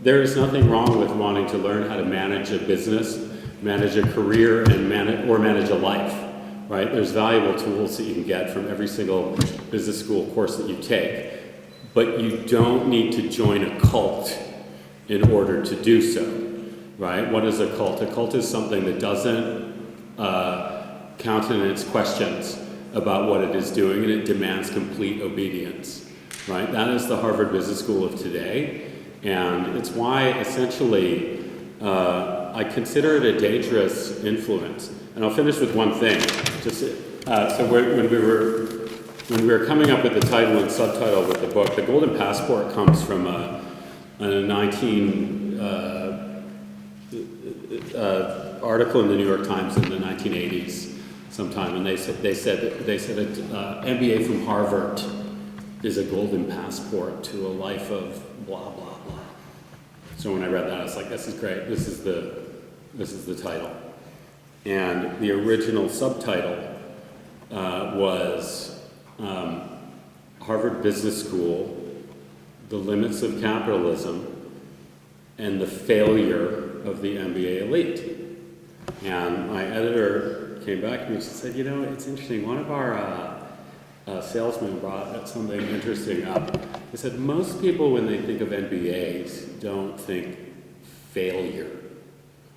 Speaker 2: there is nothing wrong with wanting to learn how to manage a business, manage a career, and manage a life, right? There's valuable tools that you can get from every single business school course that you take, but you don't need to join a cult in order to do so, right? What is a cult? A cult is something that doesn't countenance questions about what it is doing, and it demands complete obedience, right? That is the Harvard Business School of today, and it's why essentially I consider it a dangerous influence. And I'll finish with one thing. Just when we were coming up with the title and subtitle with the book, the Golden Passport comes from a 19 article in the New York Times in the 1980s sometime, and they said an MBA from Harvard is a golden passport to a life of blah blah blah. So when I read that, I was like, this is great. This is the title. And the original subtitle was Harvard Business School, The Limits of Capitalism and the Failure of the MBA Elite. And my editor came back to me and she said, you know, it's interesting. One of our salesmen brought something interesting up. He said, most people, when they think of MBAs, don't think failure.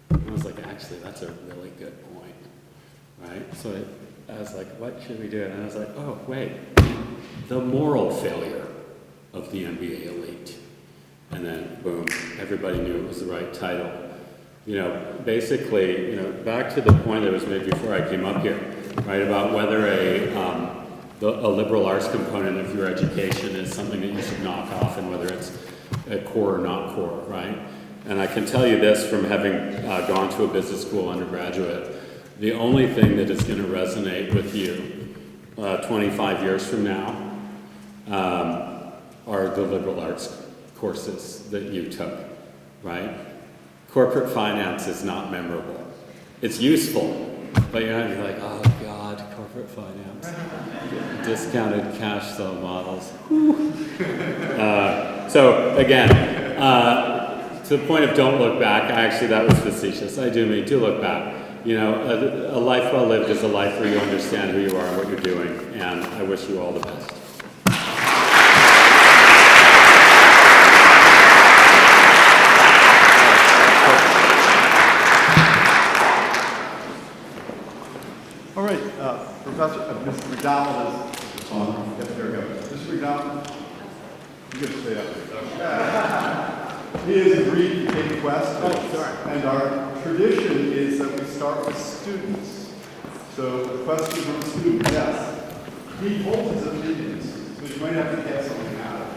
Speaker 2: And I was like, actually, that's a really good point, right? So I was like, what should we do? And I was like, oh, wait, the moral failure of the MBA elite. And then, boom, everybody knew it was the right title. You know, basically, you know, back to the point that was made before I came up here, right, about whether a liberal arts component of your education is something that you should knock off and whether it's a core or not core, right? And I can tell you this from having gone to a business school undergraduate, the only thing that is going to resonate with you 25 years from now are the liberal arts courses that you took, right? Corporate finance is not memorable. It's useful, but you're not like, oh God, corporate finance. Discounted cash flow models. So again, to the point of don't look back, actually that was facetious. I do mean, do look back. You know, a life well lived is a life where you understand who you are and what you're doing, and I wish you all the best.
Speaker 1: All right, Mr. McDonald is on. Yep, there we go. Mr. McDonald, you got to stay up there. He has agreed to take questions. And our tradition is that we start with students. So the question from a student, yes. He holds his opinions, so you might have to get something out of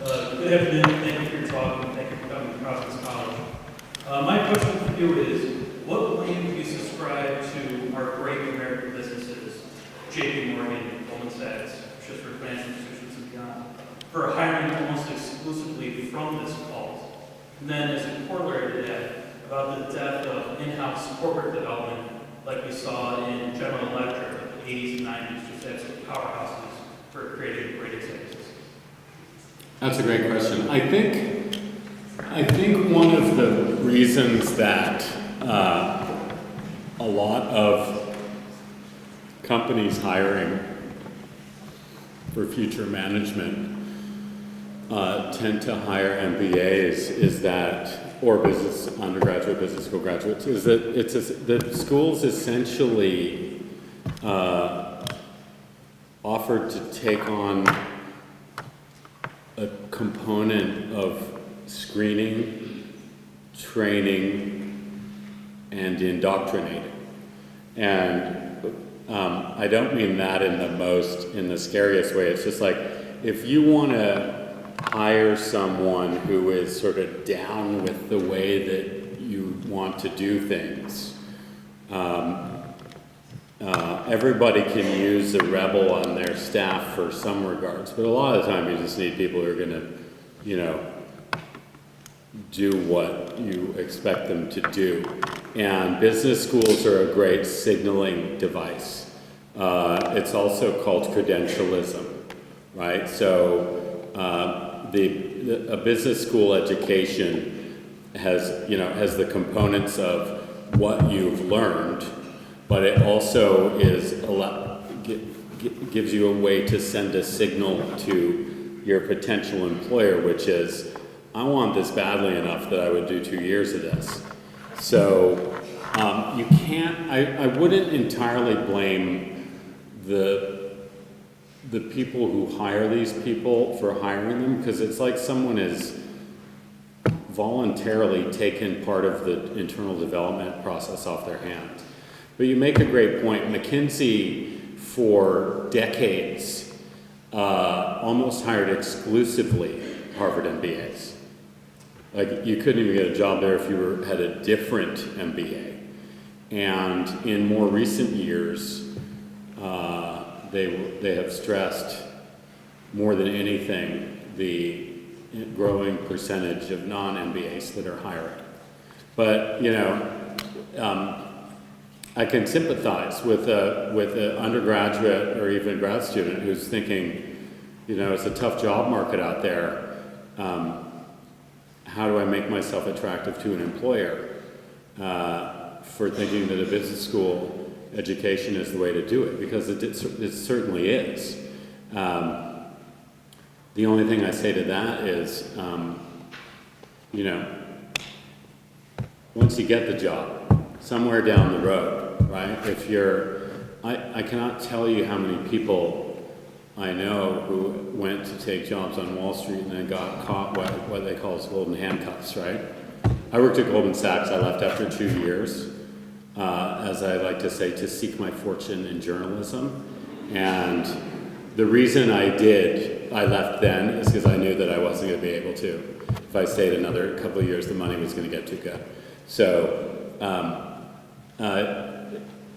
Speaker 1: it.
Speaker 3: Good afternoon. Thank you for your talk, and thank you for coming to Providence College. My question for you is, what blame do you subscribe to our great American businesses, JPMorgan, Goldman Sachs, just for financial institutions and beyond, for hiring almost exclusively from this cult? And then as a corollary to that, about the death of in-house corporate development like we saw in General Electric in the 80s and 90s, just as powerhouses for creating great executives.
Speaker 2: That's a great question. I think one of the reasons that a lot of companies hiring for future management tend to hire MBAs is that, or business undergraduate, business school graduates, is that the schools essentially offered to take on a component of screening, training, and indoctrinating. And I don't mean that in the scariest way. It's just like, if you want to hire someone who is sort of down with the way that you want to do things, everybody can use a rebel on their staff for some regards, but a lot of the time you just need people who are going to, you know, do what you expect them to do. And business schools are a great signaling device. It's also called credentialism, right? So a business school education has the components of what you've learned, but it also gives you a way to send a signal to your potential employer, which is, I want this badly enough that I would do 2 years of this. So you can't, I wouldn't entirely blame the people who hire these people for hiring them, because it's like someone is voluntarily taken part of the internal development process off their hands. But you make a great point. McKinsey, for decades, almost hired exclusively Harvard MBAs. Like, you couldn't even get a job there if you had a different MBA. And in more recent years, they have stressed more than anything the growing percentage of non-MBAs that are hiring. But, you know, I can sympathize with an undergraduate or even grad student who's thinking, you know, it's a tough job market out there. How do I make myself attractive to an employer? For thinking that a business school education is the way to do it, because it certainly is. The only thing I say to that is, you know, once you get the job, somewhere down the road, right? If you're, I cannot tell you how many people I know who went to take jobs on Wall Street and then got caught what they call as golden handcuffs, right? I worked at Goldman Sachs. I left after 2 years, as I like to say, to seek my fortune in journalism. And the reason I left then is because I knew that I wasn't going to be able to. If I stayed another couple of years, the money was going to get too good. So,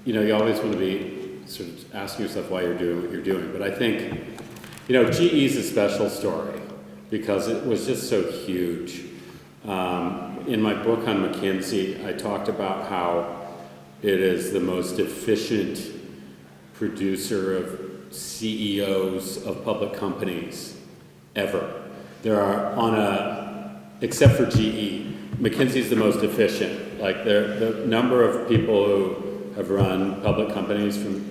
Speaker 2: you know, you always want to be sort of asking yourself why you're doing what you're doing. But I think, you know, GE is a special story because it was just so huge. In my book on McKinsey, I talked about how it is the most efficient producer of CEOs of public companies ever. There are, except for GE, McKinsey's the most efficient. Like, the number of people who have run public companies from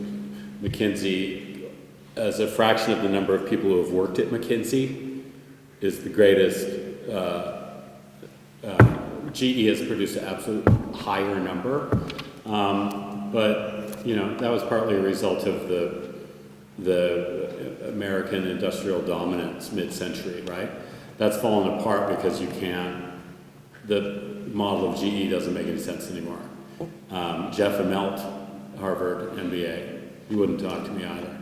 Speaker 2: McKinsey as a fraction of the number of people who have worked at McKinsey is the greatest. GE has produced an absolute higher number, but you know, that was partly a result of the American industrial dominance mid-century, right? That's fallen apart because the model of GE doesn't make any sense anymore. Jeff Immelt, Harvard MBA, he wouldn't talk to me either.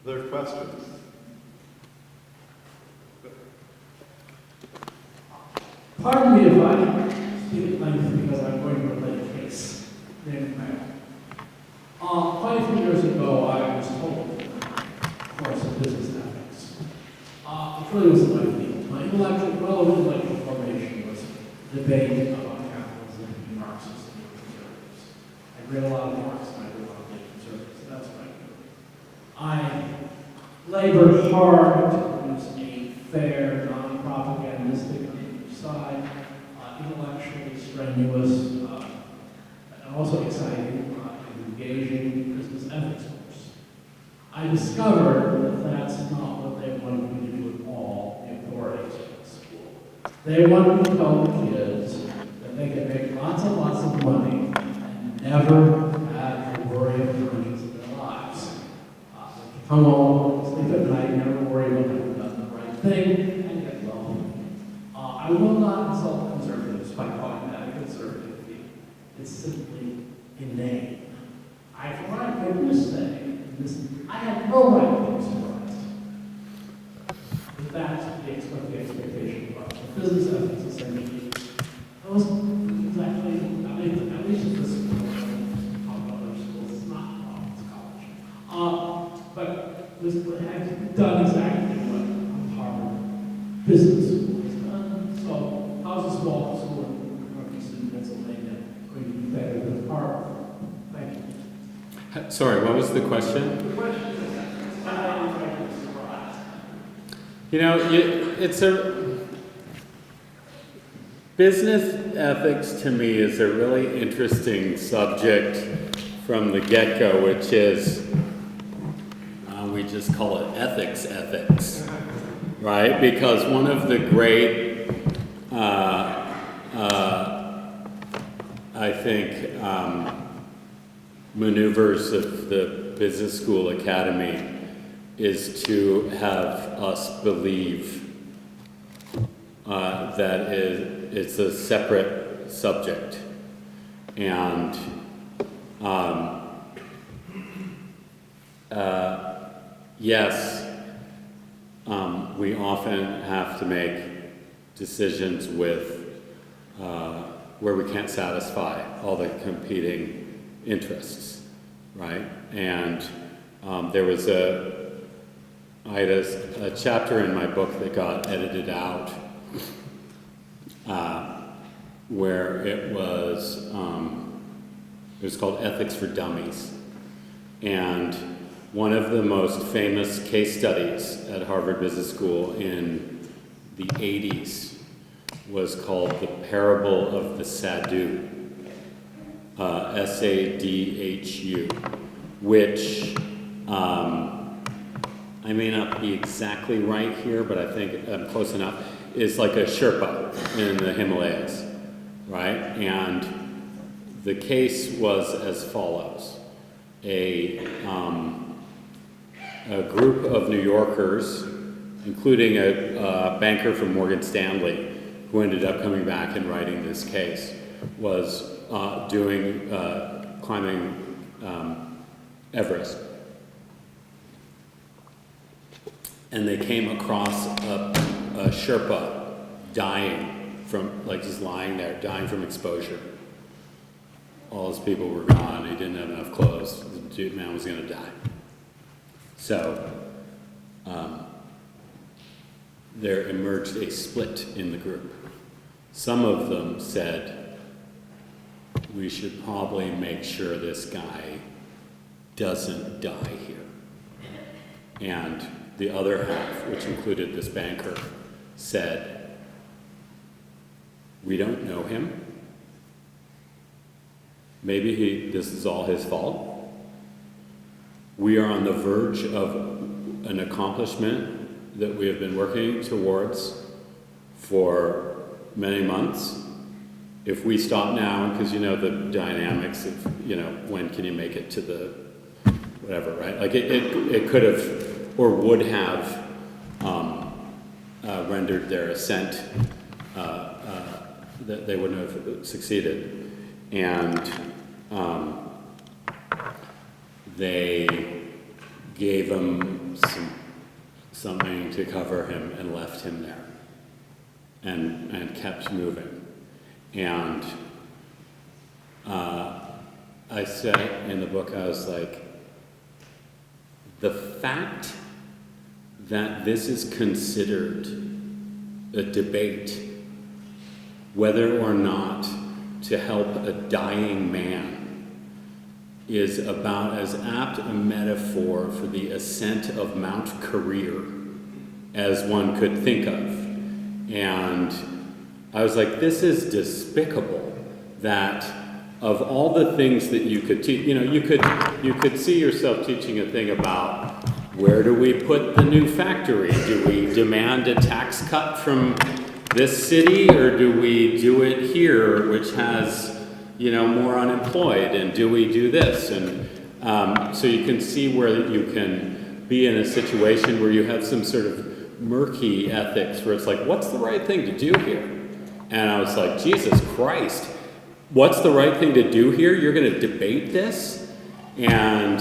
Speaker 1: Other questions?
Speaker 4: Pardon me if I speak at length because I'm going to relate a case named Matt. Quite a few years ago, I was told, of course, of business ethics. It really wasn't my field. My intellectual formation was debate about capitalism and Marxism and conservatives. I read a lot of Marx and I read a lot of conservatives, so that's what I do. I labored hard to produce a fair, non-propagandistic side, intellectually strenuous, and also exciting, and engaging business ethics course. I discovered that that's not what they wanted me to do at all, the authorities at the school. They wanted me to tell the kids that they could make lots and lots of money and never have to worry about the earnings of their lives. They could come home, sleep at night, never worry about having done the right thing, and get wealthy. I will not insult conservatives by calling that a conservative view. It's simply inane. For what I witnessed today, I had no right to be surprised. But that's the expectation of business ethics, essentially. That was exactly, business schools. So how's a small school in northeastern Pennsylvania going to be better than Harvard? Thank you.
Speaker 2: Sorry, what was the question?
Speaker 4: The question is, how do you make this surprise?
Speaker 2: You know, it's a business ethics to me is a really interesting subject from the get-go, which is we just call it ethics, right? Because one of the great, I think, maneuvers of the business school academy is to have us believe that it's a separate subject. And yes, we often have to make decisions with where we can't satisfy all the competing interests, right? And there was I had a chapter in my book that got edited out where it was called Ethics for Dummies. And one of the most famous case studies at Harvard Business School in the 80s was called The Parable of the Sadhu, S-A-D-H-U, which I may not be exactly right here, but I think I'm close enough, is like a Sherpa in the Himalayas, right? And the case was as follows. A group of New Yorkers, including a banker from Morgan Stanley, who ended up coming back and writing this case, was climbing Everest. And they came across a Sherpa dying from, like just lying there, dying from exposure. All his people were gone, he didn't have enough clothes, the man was gonna die. So, there emerged a split in the group. Some of them said, we should probably make sure this guy doesn't die here. And the other half, which included this banker, said, we don't know him. Maybe this is all his fault. We are on the verge of an accomplishment that we have been working towards for many months. If we stop now, because you know the dynamics of, when can you make it to the whatever, right? Like it could have or would have rendered their ascent, that they wouldn't have succeeded. And they gave him something to cover him and left him there and kept moving. And I said in the book, I was like, the fact that this is considered a debate, whether or not to help a dying man, is about as apt a metaphor for the ascent of Mount Career as one could think of. And I was like, this is despicable that of all the things that you could teach, you could see yourself teaching a thing about where do we put the new factory? Do we demand a tax cut from this city, or do we do it here, which has, more unemployed, and do we do this? And so you can see where you can be in a situation where you have some sort of murky ethics where it's like, what's the right thing to do here? And I was like, Jesus Christ, what's the right thing to do here? You're going to debate this? And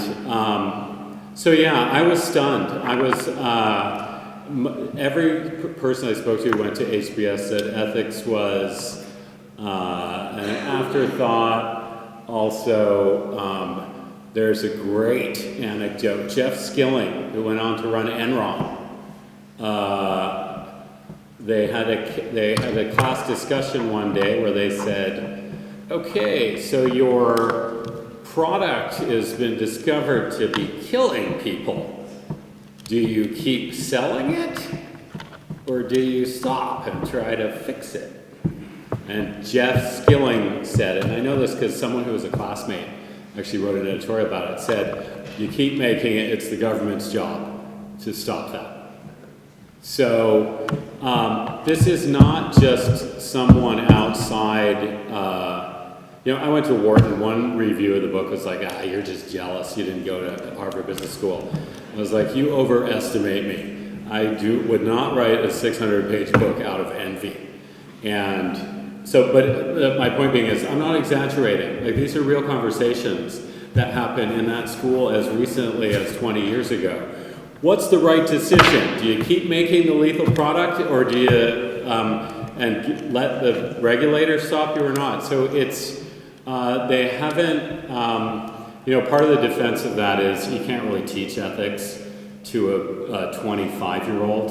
Speaker 2: so yeah, I was stunned. I was, every person I spoke to who went to HBS said ethics was an afterthought. Also, there's a great anecdote. Jeff Skilling, who went on to run Enron, they had a class discussion one day where they said, okay, so your product has been discovered to be killing people. Do you keep selling it, or do you stop and try to fix it? And Jeff Skilling said, and I know this because someone who was a classmate actually wrote an editorial about it, said, you keep making it, it's the government's job to stop that. So this is not just someone outside, I went to Wharton, one review of the book was like, you're just jealous, you didn't go to Harvard Business School. I was like, you overestimate me. I would not write a 600-page book out of envy. And so, but my point being is, I'm not exaggerating. Like, these are real conversations that happen in that school as recently as 20 years ago. What's the right decision? Do you keep making the lethal product, or do you and let the regulator stop you or not? So it's they haven't. Part of the defense of that is you can't really teach ethics to a 25-year-old,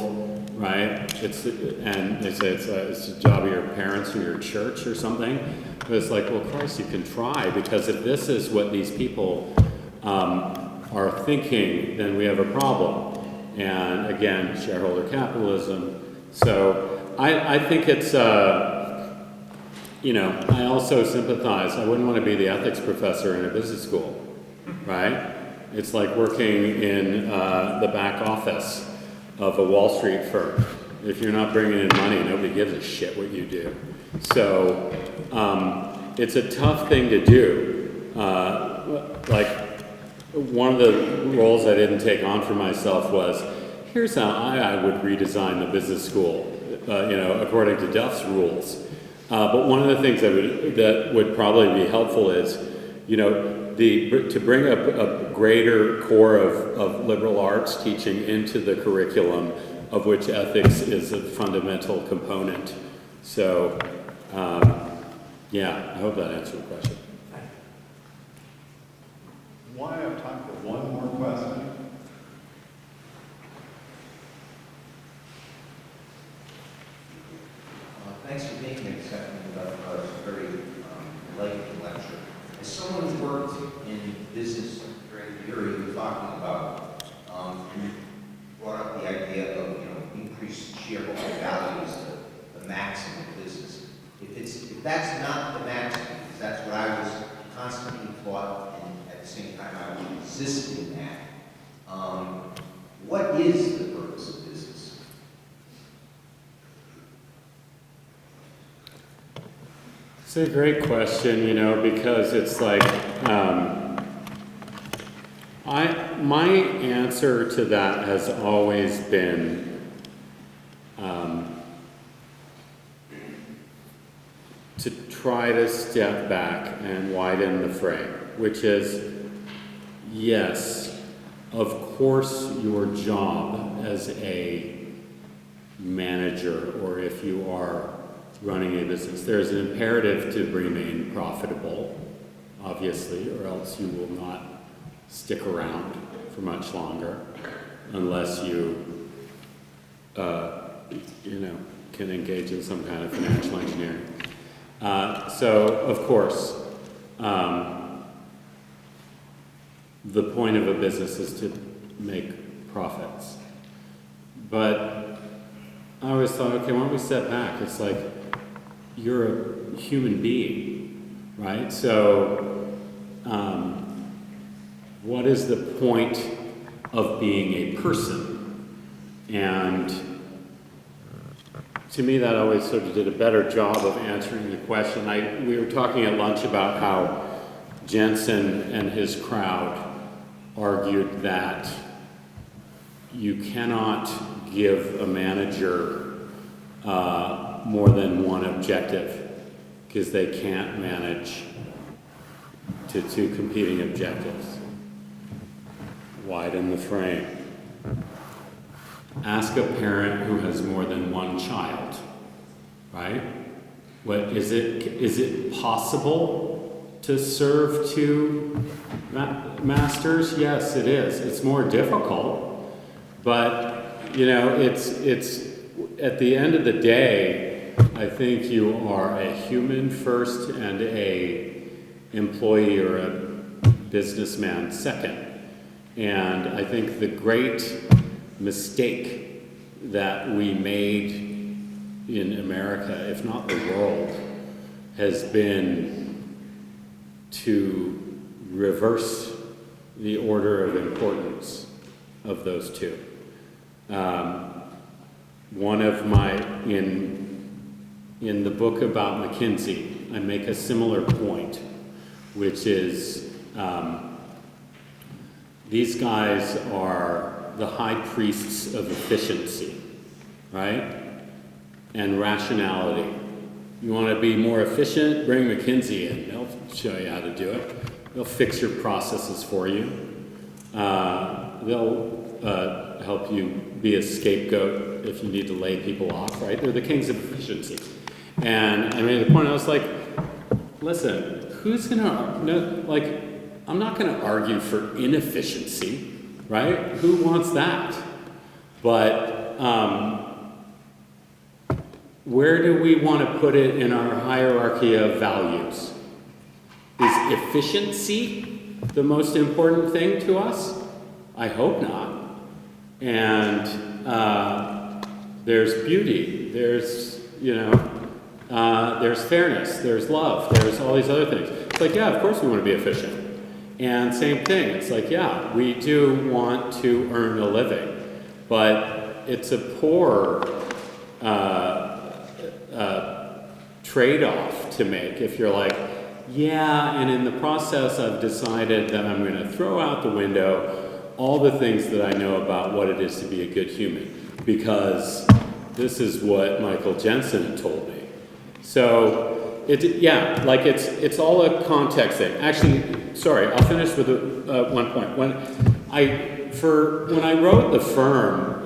Speaker 2: right? And they say it's a job of your parents or your church or something. But it's like, well, Christ, you can try, because if this is what these people are thinking, then we have a problem. And again, shareholder capitalism. So I think it's, I also sympathize. I wouldn't want to be the ethics professor in a business school, right? It's like working in the back office of a Wall Street firm. If you're not bringing in money, nobody gives a shit what you do. So it's a tough thing to do. One of the roles I didn't take on for myself was, here's how I would redesign the business school, according to Duff's rules. But one of the things that would probably be helpful is, to bring a greater core of liberal arts teaching into the curriculum, of which ethics is a fundamental component. So, I hope that answered the question.
Speaker 1: Why I have time for one more question?
Speaker 5: Thanks for being here this afternoon, about a very enlightening lecture. As someone who worked in business during the period you were talking about, you brought up the idea of increased shareholder value is the maximum of business. If that's not the maximum, because that's what I was constantly taught, and at the same time I was resisting that, what is the purpose of business?
Speaker 2: It's a great question, because it's like, my answer to that has always been, to try to step back and widen the frame, which is, yes, of course your job as a manager, or if you are running a business, there's an imperative to remain profitable, obviously, or else you will not stick around for much longer, unless you, can engage in some kind of financial engineering. So, of course, the point of a business is to make profits. But I always thought, okay, why don't we step back? It's like, you're a human being, right? So, what is the point of being a person? And to me, that always sort of did a better job of answering the question. We were talking at lunch about how Jensen and his crowd argued that you cannot give a manager more than one objective, because they can't manage to two competing objectives. Widen the frame. Ask a parent who has more than one child, right? Is it possible to serve two masters? Yes, it is. It's more difficult, but at the end of the day, I think you are a human first and a employee or a businessman second. And I think the great mistake that we made in America, if not the world, has been to reverse the order of importance of those two. One of my, in the book about McKinsey, I make a similar point, which is these guys are the high priests of efficiency, right? And rationality. You want to be more efficient? Bring McKinsey in. They'll show you how to do it. They'll fix your processes for you. They'll help you be a scapegoat if you need to lay people off, right? They're the kings of efficiency. And I made the point, I was like, listen, who's gonna, like, I'm not gonna argue for inefficiency, right? Who wants that? But where do we want to put it in our hierarchy of values? Is efficiency the most important thing to us? I hope not. And there's beauty, there's, there's fairness, there's love, there's all these other things. It's like, yeah, of course we want to be efficient. And same thing, it's like, yeah, we do want to earn a living, but it's a poor trade-off to make if you're like, yeah, and in the process I've decided that I'm going to throw out the window all the things that I know about what it is to be a good human, because this is what Michael Jensen told me. So, it's all a context thing. Actually, sorry, I'll finish with one point. When I wrote The Firm,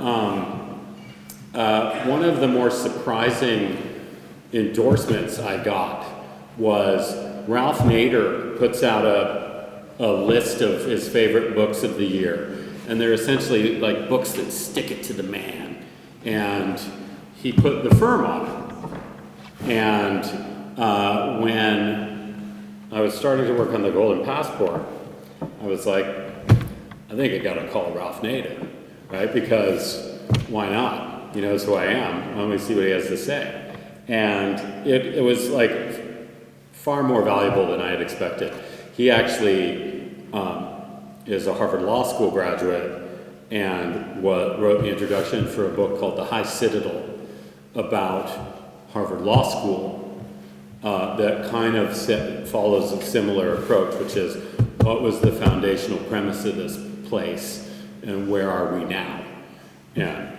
Speaker 2: one of the more surprising endorsements I got was Ralph Nader puts out a list of his favorite books of the year, and they're essentially like books that stick it to the man. And he put The Firm on it. And when I was starting to work on the Golden Passport, I was like, I think I gotta call Ralph Nader, right? Because why not? He knows who I am. Let me see what he has to say. And it was like far more valuable than I had expected. He actually is a Harvard Law School graduate and wrote the introduction for a book called The High Citadel about Harvard Law School that kind of follows a similar approach, which is what was the foundational premise of this place and where are we now? And,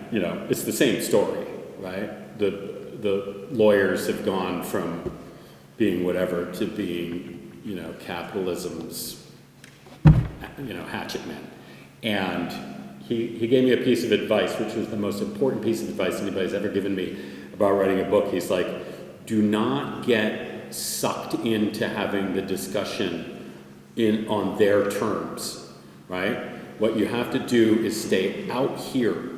Speaker 2: it's the same story, right? The lawyers have gone from being whatever to being, capitalism's, hatchet men. And he gave me a piece of advice, which was the most important piece of advice anybody's ever given me about writing a book. He's like, do not get sucked into having the discussion on their terms, right? What you have to do is stay out here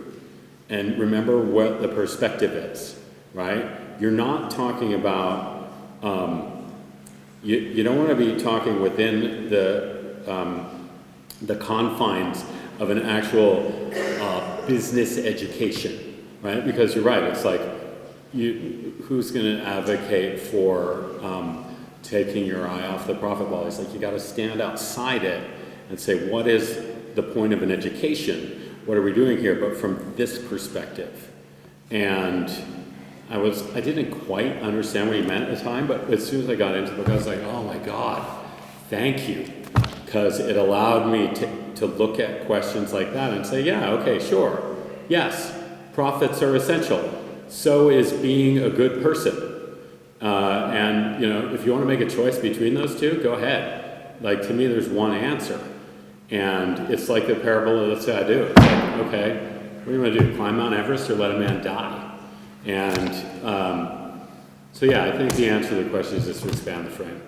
Speaker 2: and remember what the perspective is, right? You're not talking about, you don't want to be talking within the confines of an actual business education, right? Because you're right, it's like, who's going to advocate for taking your eye off the profit ball? It's like, you got to stand outside it and say, what is the point of an education? What are we doing here? But from this perspective. And I didn't quite understand what he meant at the time, but as soon as I got into the book, I was like, oh my God, thank you. Because it allowed me to look at questions like that and say, yeah, okay, sure. Yes, profits are essential. So is being a good person. And, if you want to make a choice between those two, go ahead. Like, to me, there's one answer. And it's like the parable of the Sadhu. It's like, okay, what do you want to do? Climb Mount Everest or let a man die? And so, yeah, I think the answer to the question is just to expand the frame.